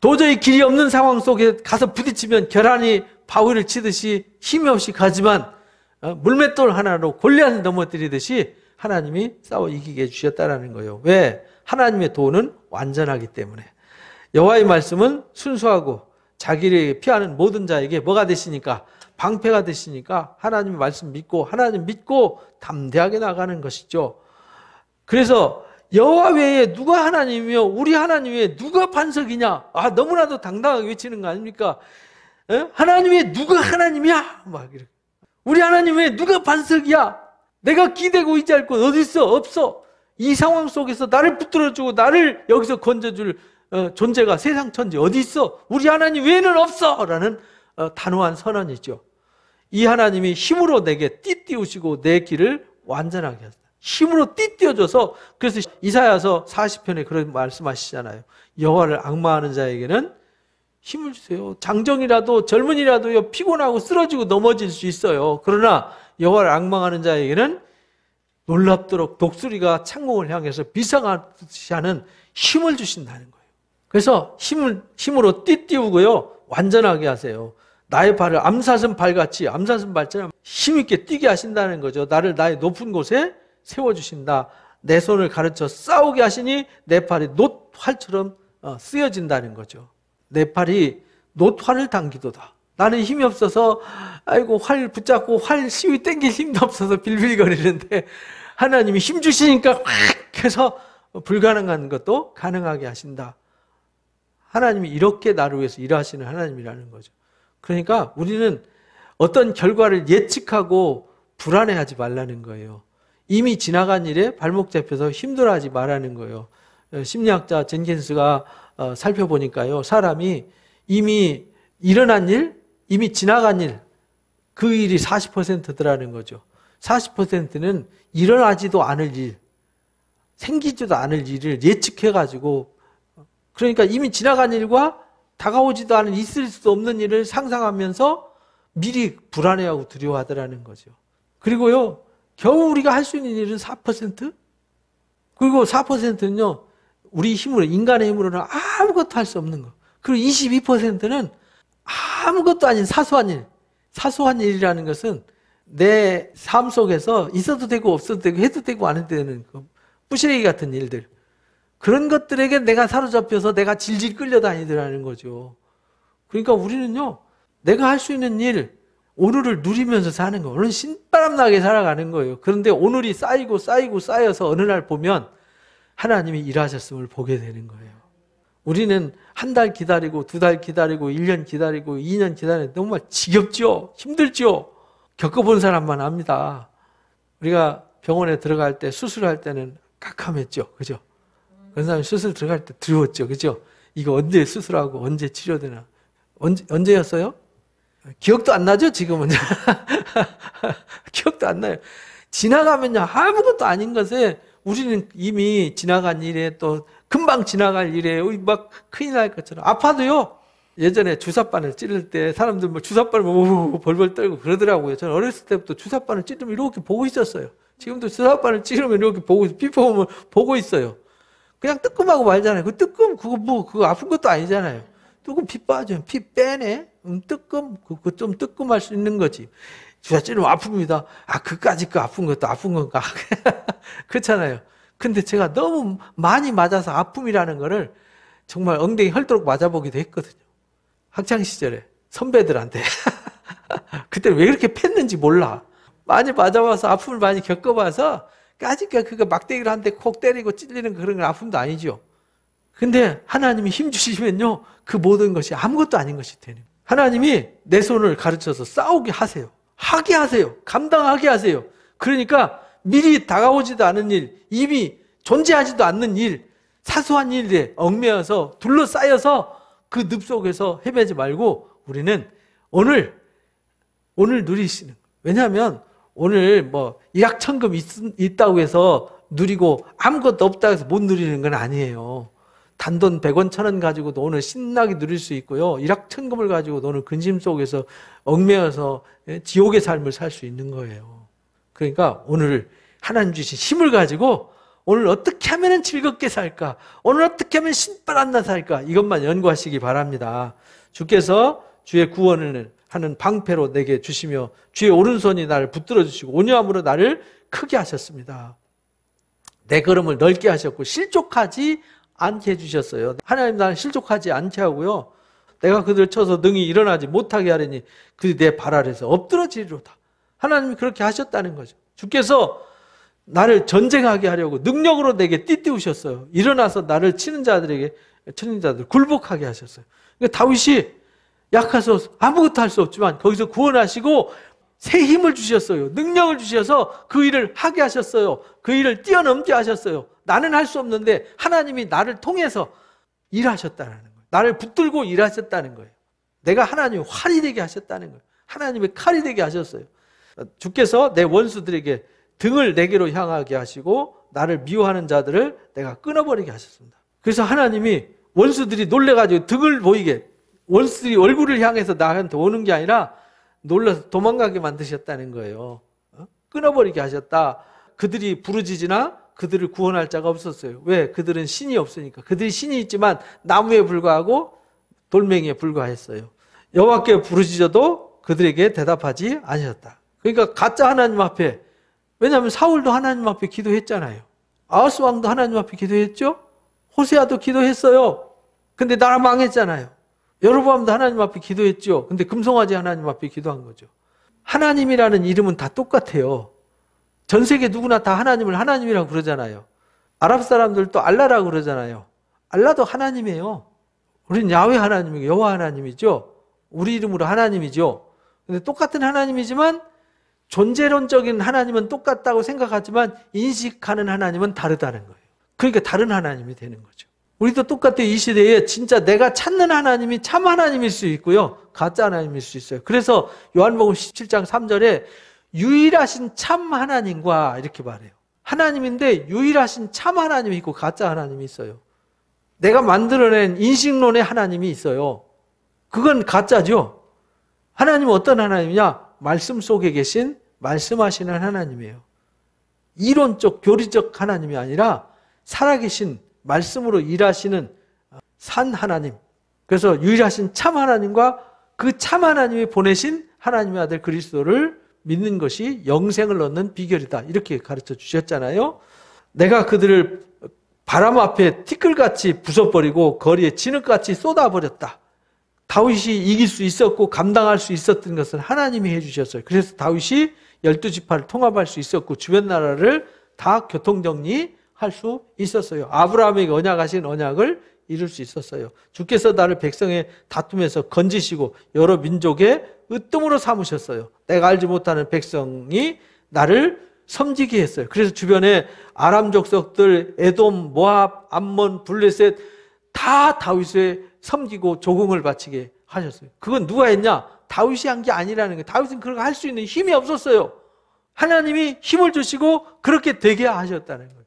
도저히 길이 없는 상황 속에 가서 부딪히면 겨란이 바위를 치듯이 힘이 없이 가지만 물맷돌 하나로 골리앗을 넘어뜨리듯이 하나님이 싸워 이기게 해주셨다는 거예요. 왜? 하나님의 도는 완전하기 때문에. 여호와의 말씀은 순수하고 자기를 피하는 모든 자에게 뭐가 되시니까? 방패가 되시니까 하나님의 말씀 믿고 하나님 믿고 담대하게 나가는 것이죠. 그래서 여호와 외에 누가 하나님이며 우리 하나님 외에 누가 반석이냐? 너무나도 당당하게 외치는 거 아닙니까? 하나님 외에 누가 하나님이야? 막 이렇게. 우리 하나님 외에 누가 반석이야? 내가 기대고 의지할 곳 어디 있어? 없어. 이 상황 속에서 나를 붙들어주고 나를 여기서 건져줄 존재가 세상 천지 어디 있어? 우리 하나님 외에는 없어! 라는 단호한 선언이죠. 이 하나님이 힘으로 내게 띠띠우시고 내 길을 완전하게 하셨다. 힘으로 띠띠워줘서, 그래서 이사야서 40편에 그런 말씀하시잖아요. 여호와를 앙망하는 자에게는 힘을 주세요. 장정이라도 젊은이라도 피곤하고 쓰러지고 넘어질 수 있어요. 그러나 여호와를 앙망하는 자에게는 놀랍도록 독수리가 창공을 향해서 비상하듯이 하는 힘을 주신다는 거예요. 그래서 힘으로 띠띠우고요, 완전하게 하세요. 나의 발을 암사슴 발같이, 암사슴 발처럼 힘있게 뛰게 하신다는 거죠. 나를 나의 높은 곳에 세워주신다. 내 손을 가르쳐 싸우게 하시니 내 팔이 놋활처럼 쓰여진다는 거죠. 내 팔이 놋활을 당기도다. 나는 힘이 없어서 아이고 활 붙잡고 활 시위 땡길 힘도 없어서 빌빌거리는데 하나님이 힘 주시니까 확 해서 불가능한 것도 가능하게 하신다. 하나님이 이렇게 나를 위해서 일하시는 하나님이라는 거죠. 그러니까 우리는 어떤 결과를 예측하고 불안해하지 말라는 거예요. 이미 지나간 일에 발목 잡혀서 힘들어하지 말라는 거예요. 심리학자 젠킨스가 살펴보니까요, 사람이 이미 일어난 일, 이미 지나간 일, 그 일이 40%더라는 거죠. 40%는 일어나지도 않을 일, 생기지도 않을 일을 예측해가지고, 그러니까 이미 지나간 일과 다가오지도 않은 있을 수 없는 일을 상상하면서 미리 불안해하고 두려워하더라는 거죠. 그리고요, 겨우 우리가 할 수 있는 일은 4%? 그리고 4%는요, 우리 힘으로, 인간의 힘으로는 아무것도 할 수 없는 거. 그리고 22%는 아무것도 아닌 사소한 일. 사소한 일이라는 것은 내 삶 속에서 있어도 되고 없어도 되고 해도 되고 안 해도 되는 뿌시래기 같은 일들. 그런 것들에게 내가 사로잡혀서 내가 질질 끌려다니더라는 거죠. 그러니까 우리는요, 내가 할 수 있는 일, 오늘을 누리면서 사는 거예요. 오늘 신바람 나게 살아가는 거예요. 그런데 오늘이 쌓이고 쌓이고 쌓여서 어느 날 보면 하나님이 일하셨음을 보게 되는 거예요. 우리는 한 달 기다리고, 두 달 기다리고, 1년 기다리고, 2년 기다리고, 정말 지겹죠? 힘들죠? 겪어본 사람만 압니다. 우리가 병원에 들어갈 때, 수술할 때는 깜깜했죠. 그죠? 그런 사람이 수술 들어갈 때 두려웠죠. 그죠? 이거 언제 수술하고 언제 치료되나. 언제였어요? 기억도 안 나죠? 지금은. 기억도 안 나요. 지나가면요, 아무것도 아닌 것에 우리는 이미 지나간 일에 또 금방 지나갈 일에 막 큰일 날 것처럼. 아파도요, 예전에 주사바늘 찌를 때 사람들 뭐 주사바늘 뭐 벌벌 떨고 그러더라고요. 저는 어렸을 때부터 주사바늘 찌르면 이렇게 보고 있었어요. 지금도 주사바늘 찌르면 이렇게 보고, 피부보면 보고 있어요. 그냥 뜨끔하고 말잖아요. 그 뜨끔, 그거 아픈 것도 아니잖아요. 뜨끔 피 빠져요. 피 빼네? 뜨끔, 그거 좀 뜨끔할 수 있는 거지. 주사 찌르면 아픕니다. 그까짓 거 아픈 것도 아픈 건가? 그렇잖아요. 근데 제가 너무 많이 맞아서 아픔이라는 거를 정말 엉덩이 헐도록 맞아보기도 했거든요. 학창시절에 선배들한테. 그때는 왜 그렇게 팼는지 몰라. 많이 맞아봐서 아픔을 많이 겪어봐서 까짓거 그거 막대기로 한 대 콕 때리고 찔리는 그런 건 아픔도 아니죠. 근데 하나님이 힘 주시면요, 그 모든 것이 아무것도 아닌 것이 되는 거예요. 하나님이 내 손을 가르쳐서 싸우게 하세요. 하게 하세요. 감당하게 하세요. 그러니까 미리 다가오지도 않은 일, 이미 존재하지도 않는 일, 사소한 일에 얽매여서 둘러싸여서 그 늪 속에서 헤매지 말고 우리는 오늘 누리시는 거예요. 왜냐하면 오늘 뭐 일확천금 있다고 해서 누리고 아무것도 없다고 해서 못 누리는 건 아니에요. 단돈 100원, 1000원 가지고 너는 신나게 누릴 수 있고요. 일확천금을 가지고 너는 근심 속에서 얽매여서 지옥의 삶을 살 수 있는 거예요. 그러니까 오늘 하나님 주신 힘을 가지고 오늘 어떻게 하면 즐겁게 살까? 오늘 어떻게 하면 신바람나 살까? 이것만 연구하시기 바랍니다. 주께서 주의 구원을 하는 방패로 내게 주시며 주의 오른손이 나를 붙들어 주시고 온유함으로 나를 크게 하셨습니다. 내 걸음을 넓게 하셨고 실족하지 않게 해주셨어요. 하나님 나를 실족하지 않게 하고요. 내가 그들을 쳐서 능히 일어나지 못하게 하려니 그들이 내 발 아래서 엎드러지리로다. 하나님이 그렇게 하셨다는 거죠. 주께서 나를 전쟁하게 하려고 능력으로 내게 띠띠우셨어요. 일어나서 나를 치는 자들에게 치는 자들 굴복하게 하셨어요. 그러니까 다윗이 약해서 아무것도 할 수 없지만 거기서 구원하시고 새 힘을 주셨어요. 능력을 주셔서 그 일을 하게 하셨어요. 그 일을 뛰어넘게 하셨어요. 나는 할 수 없는데 하나님이 나를 통해서 일하셨다는 거예요. 나를 붙들고 일하셨다는 거예요. 내가 하나님의 활이 되게 하셨다는 거예요. 하나님의 칼이 되게 하셨어요. 주께서 내 원수들에게 등을 내게로 향하게 하시고 나를 미워하는 자들을 내가 끊어버리게 하셨습니다. 그래서 하나님이 원수들이 놀래가지고 등을 보이게, 원수들이 얼굴을 향해서 나한테 오는 게 아니라 놀라서 도망가게 만드셨다는 거예요. 끊어버리게 하셨다. 그들이 부르짖으나 그들을 구원할 자가 없었어요. 왜? 그들은 신이 없으니까. 그들이 신이 있지만 나무에 불과하고 돌멩이에 불과했어요. 여호와께 부르짖어도 그들에게 대답하지 않으셨다. 그러니까 가짜 하나님 앞에, 왜냐하면 사울도 하나님 앞에 기도했잖아요. 아하스 왕도 하나님 앞에 기도했죠. 호세아도 기도했어요. 근데 나라 망했잖아요. 여로보암도 하나님 앞에 기도했죠. 근데 금송아지 하나님 앞에 기도한 거죠. 하나님이라는 이름은 다 똑같아요. 전 세계 누구나 다 하나님을 하나님이라고 그러잖아요. 아랍 사람들도 알라라고 그러잖아요. 알라도 하나님이에요. 우리는 야훼 하나님이고 여호와 하나님이죠. 우리 이름으로 하나님이죠. 근데 똑같은 하나님이지만 존재론적인 하나님은 똑같다고 생각하지만 인식하는 하나님은 다르다는 거예요. 그러니까 다른 하나님이 되는 거죠. 우리도 똑같아요. 이 시대에 진짜 내가 찾는 하나님이 참 하나님일 수 있고요. 가짜 하나님일 수 있어요. 그래서 요한복음 17장 3절에 유일하신 참 하나님과 이렇게 말해요. 하나님인데 유일하신 참 하나님이 있고 가짜 하나님이 있어요. 내가 만들어낸 인식론의 하나님이 있어요. 그건 가짜죠. 하나님은 어떤 하나님이냐? 말씀 속에 계신 말씀하시는 하나님이에요. 이론적 교리적 하나님이 아니라 살아계신 말씀으로 일하시는 산 하나님. 그래서 유일하신 참 하나님과 그 참 하나님이 보내신 하나님의 아들 그리스도를 믿는 것이 영생을 얻는 비결이다. 이렇게 가르쳐 주셨잖아요. 내가 그들을 바람 앞에 티끌같이 부숴버리고 거리에 진흙같이 쏟아버렸다. 다윗이 이길 수 있었고 감당할 수 있었던 것은 하나님이 해주셨어요. 그래서 다윗이 12지파를 통합할 수 있었고 주변 나라를 다 교통정리할 수 있었어요. 아브라함에게 언약하신 언약을 이룰 수 있었어요. 주께서 나를 백성의 다툼에서 건지시고 여러 민족의 으뜸으로 삼으셨어요. 내가 알지 못하는 백성이 나를 섬기게 했어요. 그래서 주변에 아람 족속들, 에돔, 모압, 암몬, 블레셋 다 다윗에 섬기고 조공을 바치게 하셨어요. 그건 누가 했냐? 다윗이 한 게 아니라는 거예요. 다윗은 그렇게 할 수 있는 힘이 없었어요. 하나님이 힘을 주시고 그렇게 되게 하셨다는 거예요.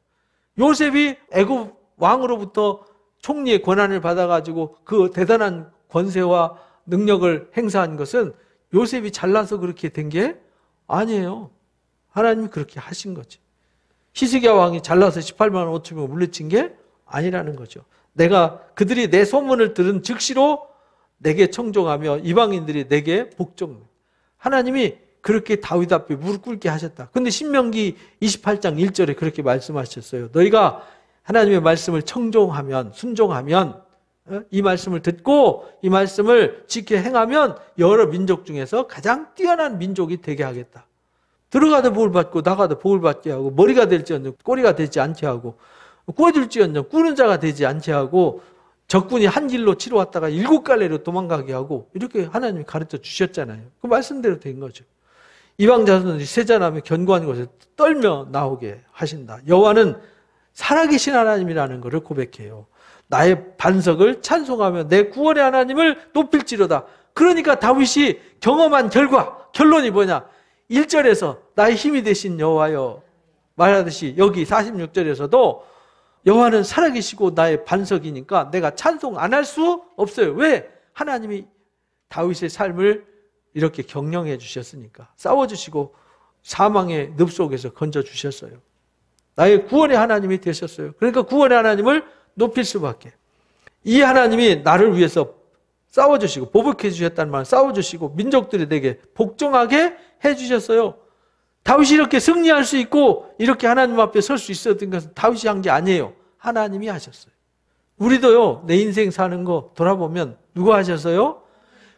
요셉이 애굽 왕으로부터 총리의 권한을 받아가지고 그 대단한 권세와 능력을 행사한 것은 요셉이 잘나서 그렇게 된 게 아니에요. 하나님이 그렇게 하신 거지. 히스기야 왕이 잘나서 18만 5천명 물리친 게 아니라는 거죠. 내가 그들이 내 소문을 들은 즉시로 내게 청종하며 이방인들이 내게 복종. 하나님이 그렇게 다윗 앞에 무릎 꿇게 하셨다. 근데 신명기 28장 1절에 그렇게 말씀하셨어요. 너희가 하나님의 말씀을 청종하면, 순종하면, 이 말씀을 듣고 이 말씀을 지켜 행하면 여러 민족 중에서 가장 뛰어난 민족이 되게 하겠다. 들어가도 복을 받고 나가도 복을 받게 하고 머리가 될지언정 꼬리가 되지 않게 하고 꾸어줄지언정 꾸는 자가 되지 않게 하고 적군이 한 길로 치러왔다가 7갈래로 도망가게 하고 이렇게 하나님이 가르쳐 주셨잖아요. 그 말씀대로 된 거죠. 이방 자손들이 세잔하며 견고한 곳에 떨며 나오게 하신다. 여호와는 살아계신 하나님이라는 것을 고백해요. 나의 반석을 찬송하며 내 구원의 하나님을 높일지로다. 그러니까 다윗이 경험한 결론이 뭐냐? 1절에서 나의 힘이 되신 여호와여 말하듯이 여기 46절에서도 여호와는 살아계시고 나의 반석이니까 내가 찬송 안 할 수 없어요. 왜? 하나님이 다윗의 삶을 이렇게 경영해 주셨으니까. 싸워주시고 사망의 늪 속에서 건져주셨어요. 나의 구원의 하나님이 되셨어요. 그러니까 구원의 하나님을 높일 수밖에. 이 하나님이 나를 위해서 싸워주시고 보복해 주셨다는 말은 싸워주시고 민족들이 내게 복종하게 해주셨어요. 다윗이 이렇게 승리할 수 있고 이렇게 하나님 앞에 설 수 있었던 것은 다윗이 한 게 아니에요. 하나님이 하셨어요. 우리도요, 내 인생 사는 거 돌아보면 누가 하셨어요?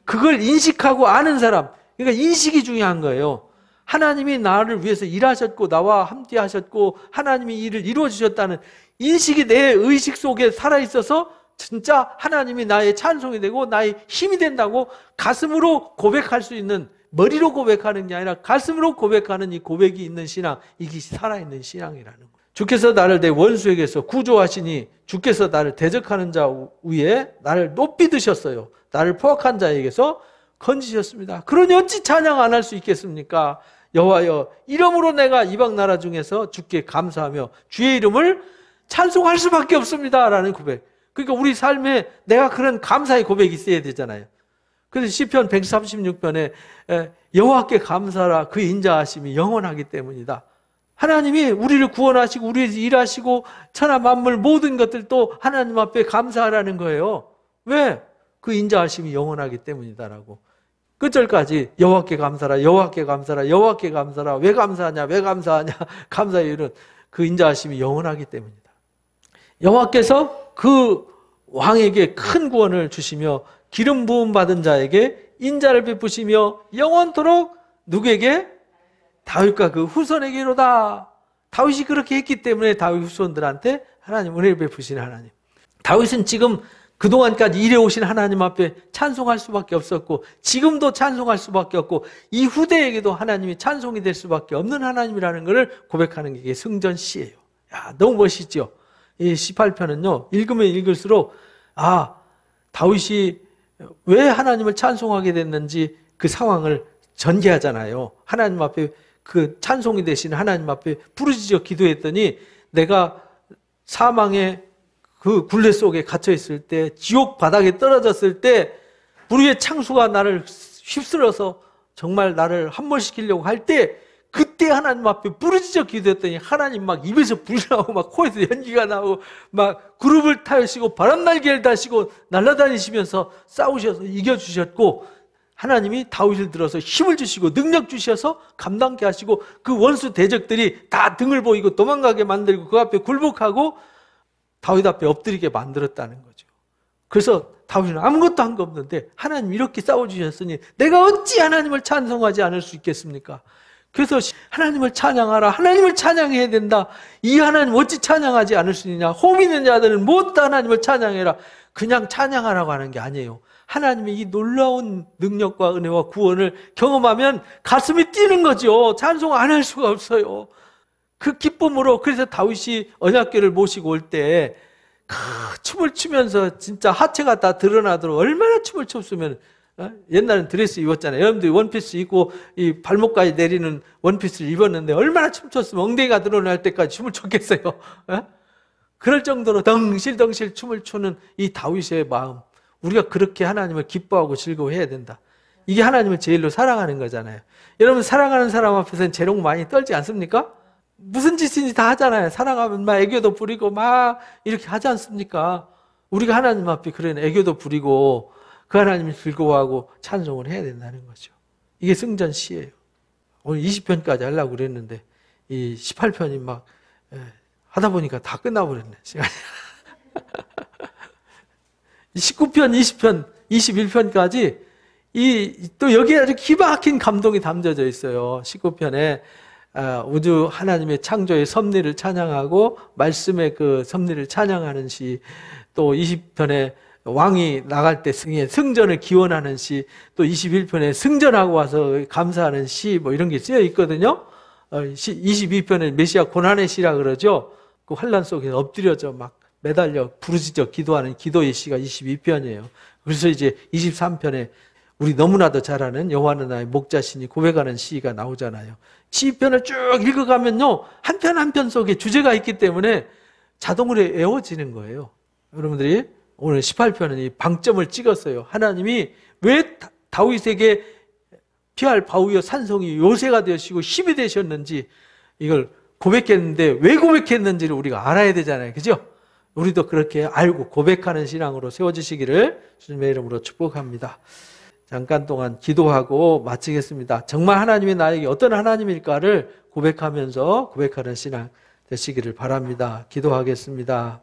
그걸 인식하고 아는 사람. 그러니까 인식이 중요한 거예요. 하나님이 나를 위해서 일하셨고 나와 함께 하셨고 하나님이 일을 이루어 주셨다는 인식이 내 의식 속에 살아있어서 진짜 하나님이 나의 찬송이 되고 나의 힘이 된다고 가슴으로 고백할 수 있는, 머리로 고백하는 게 아니라 가슴으로 고백하는 이 고백이 있는 신앙, 이게 살아있는 신앙이라는 거예요. 주께서 나를 내 원수에게서 구조하시니 주께서 나를 대적하는 자 위에 나를 높이 드셨어요. 나를 포악한 자에게서 건지셨습니다. 그러니 어찌 찬양 안 할 수 있겠습니까? 여호와여, 이름으로 내가 이방 나라 중에서 주께 감사하며 주의 이름을 찬송할 수밖에 없습니다. 라는 고백. 그러니까 우리 삶에 내가 그런 감사의 고백이 있어야 되잖아요. 그래서 시편 136편에 여호와께 감사하라, 그 인자하심이 영원하기 때문이다. 하나님이 우리를 구원하시고 우리에서 일하시고 천하 만물 모든 것들도 하나님 앞에 감사하라는 거예요. 왜? 그 인자하심이 영원하기 때문이다라고. 끝절까지 여호와께 감사하라, 여호와께 감사하라, 여호와께 감사하라. 왜 감사하냐, 왜 감사하냐. 감사의 이유는 그 인자하심이 영원하기 때문이다. 여호와께서 그 왕에게 큰 구원을 주시며 기름 부음 받은 자에게 인자를 베푸시며 영원토록 누구에게? 다윗과 그 후손에게로다. 다윗이 그렇게 했기 때문에 다윗 후손들한테 하나님 은혜를 베푸신 하나님. 다윗은 지금 그동안까지 일해오신 하나님 앞에 찬송할 수밖에 없었고 지금도 찬송할 수밖에 없고 이 후대에게도 하나님이 찬송이 될 수밖에 없는 하나님이라는 것을 고백하는 게 승전시예요. 야, 너무 멋있죠? 이 18편은요, 읽으면 읽을수록 다윗이 왜 하나님을 찬송하게 됐는지 그 상황을 전개하잖아요. 하나님 앞에 그 찬송이 되신 하나님 앞에 부르짖어 기도했더니 내가 사망의 그 굴레 속에 갇혀 있을 때, 지옥 바닥에 떨어졌을 때 불의의 창수가 나를 휩쓸어서 정말 나를 함몰시키려고 할 때 그때 하나님 앞에 부르짖어 기도했더니 하나님 막 입에서 불이 나오고 막 코에서 연기가 나오고 막 구름을 타시고 바람날개를 다시고 날아다니시면서 싸우셔서 이겨주셨고 하나님이 다윗을 들어서 힘을 주시고 능력 주셔서 감당케 하시고 그 원수 대적들이 다 등을 보이고 도망가게 만들고 그 앞에 굴복하고 다윗 앞에 엎드리게 만들었다는 거죠. 그래서 다윗은 아무것도 한 거 없는데 하나님 이렇게 싸워주셨으니 내가 어찌 하나님을 찬송하지 않을 수 있겠습니까? 그래서 하나님을 찬양하라, 하나님을 찬양해야 된다. 이 하나님 어찌 찬양하지 않을 수 있느냐. 호흡 있는 자들은 모두 하나님을 찬양해라. 그냥 찬양하라고 하는 게 아니에요. 하나님의 이 놀라운 능력과 은혜와 구원을 경험하면 가슴이 뛰는 거죠. 찬송 안 할 수가 없어요. 그 기쁨으로. 그래서 다윗이 언약궤를 모시고 올 때 춤을 추면서 진짜 하체가 다 드러나도록 얼마나 춤을 췄으면, 옛날엔 드레스 입었잖아요. 여러분들이 원피스 입고 이 발목까지 내리는 원피스를 입었는데 얼마나 춤췄으면 엉덩이가 드러날 때까지 춤을 췄겠어요. 그럴 정도로 덩실덩실 춤을 추는 이 다윗의 마음, 우리가 그렇게 하나님을 기뻐하고 즐거워해야 된다. 이게 하나님을 제일로 사랑하는 거잖아요. 여러분, 사랑하는 사람 앞에서는 재롱 많이 떨지 않습니까? 무슨 짓인지 다 하잖아요. 사랑하면 막 애교도 부리고 막 이렇게 하지 않습니까? 우리가 하나님 앞에 그런 애교도 부리고 그 하나님을 즐거워하고 찬송을 해야 된다는 거죠. 이게 승전시예요. 오늘 20편까지 하려고 그랬는데 이 18편이 막 하다 보니까 다 끝나버렸네, 시간이. 19편, 20편, 21편까지 또 여기에 아주 기막힌 감동이 담겨져 있어요. 19편에 우주 하나님의 창조의 섭리를 찬양하고 말씀의 그 섭리를 찬양하는 시, 또 20편에 왕이 나갈 때 승전을 기원하는 시, 또 21편에 승전하고 와서 감사하는 시, 뭐 이런 게 쓰여 있거든요. 22편에 메시아 고난의 시라 그러죠. 그 환란 속에서 엎드려져 막 매달려 부르짖어 기도하는 기도의 시가 22편이에요. 그래서 이제 23편에 우리 너무나도 잘 아는 여호와는 나의 목자시니 고백하는 시가 나오잖아요. 시편을 쭉 읽어가면요, 한 편 한 편 속에 주제가 있기 때문에 자동으로 외워지는 거예요. 여러분들이 오늘 18편은 이 방점을 찍었어요. 하나님이 왜 다윗에게 피할 바위요 산성이 요새가 되시고 힘이 되셨는지 이걸 고백했는데 왜 고백했는지를 우리가 알아야 되잖아요. 그죠? 우리도 그렇게 알고 고백하는 신앙으로 세워지시기를 주님의 이름으로 축복합니다. 잠깐 동안 기도하고 마치겠습니다. 정말 하나님이 나에게 어떤 하나님일까를 고백하면서 고백하는 신앙 되시기를 바랍니다. 기도하겠습니다.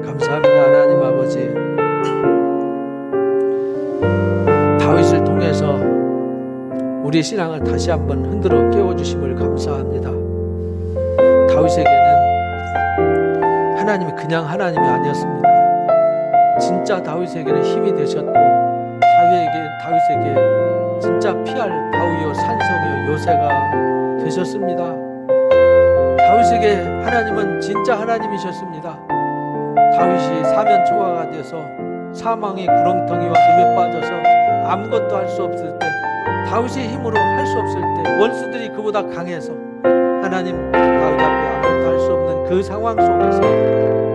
감사합니다. 하나님 아버지, 다윗을 통해서 우리의 신앙을 다시 한번 흔들어 깨워주심을 감사합니다. 다윗에게는 하나님이 그냥 하나님이 아니었습니다. 진짜 다윗에게는 힘이 되셨고 다윗에게 진짜 피할 바위요 산성이요 요새가 되셨습니다. 다윗에게 하나님은 진짜 하나님이셨습니다. 다윗이 사면초가가 돼서 사망의 구렁텅이와 늪에 빠져서 아무것도 할 수 없을 때, 다윗의 힘으로 할 수 없을 때, 원수들이 그보다 강해서 하나님 다윗 앞에 아무것도 할 수 없는 그 상황 속에서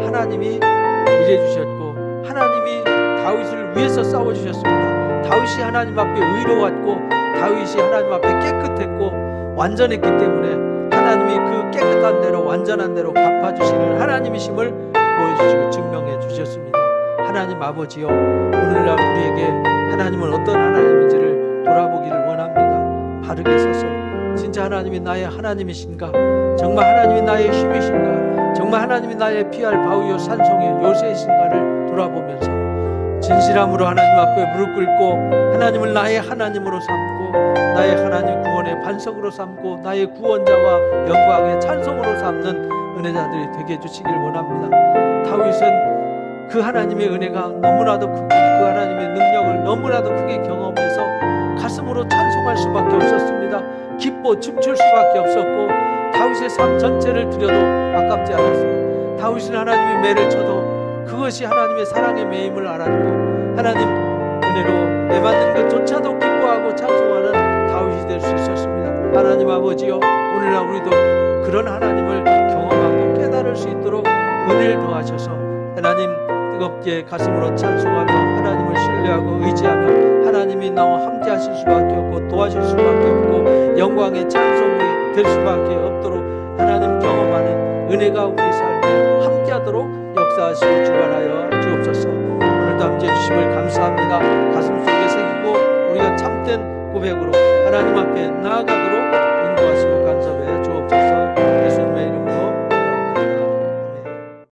하나님이 일해주셨고 하나님이 다윗을 위해서 싸워주셨습니다. 다윗이 하나님 앞에 의로웠고 다윗이 하나님 앞에 깨끗했고 완전했기 때문에 하나님이 그 깨끗한 대로 완전한 대로 갚아주시는 하나님이심을 보여주시고 증명해 주셨습니다. 하나님 아버지여, 오늘날 우리에게 하나님은 어떤 하나님인지를 돌아보기를 원합니다. 바르게 서서 진짜 하나님이 나의 하나님이신가, 정말 하나님이 나의 힘이신가, 정말 하나님이 나의 피할 바위요 산성의 요새이신가를 돌아보면서 진실함으로 하나님 앞에 무릎 꿇고 하나님을 나의 하나님으로 삼고 나의 하나님 구원의 반석으로 삼고 나의 구원자와 영광의 찬송으로 삼는 은혜자들이 되게 해주시길 원합니다. 다윗은 그 하나님의 은혜가 너무나도 크고 그 하나님의 능력을 너무나도 크게 경험해서 가슴으로 찬송할 수밖에 없었습니다. 기뻐 춤출 수밖에 없었고 다윗의 삶 전체를 드려도 아깝지 않았습니다. 다윗은 하나님이 매를 쳐도 그것이 하나님의 사랑의 매임을 알았고 하나님 은혜로 내받는 것조차도 기뻐하고 찬송하는 다윗이 될 수 있었습니다. 하나님 아버지여, 오늘날 우리도 그런 하나님을 경험하고 깨달을 수 있도록 은혜를 더하셔서 하나님 뜨겁게 가슴으로 찬송하며 하나님을 신뢰하고 의지하며 하나님이 나와 함께 하실 수밖에 없고 도와줄 수밖에 없고 영광의 찬송이 될 수밖에 없도록 하나님 경험하는 은혜가 우리 삶에 함께하도록 역사하시고 주관하여 주옵소서. 오늘도 함께해 주심을 감사합니다. 가슴속에 새기고 우리가 참된 고백으로 하나님 앞에 나아가도록 인도하시고 간섭해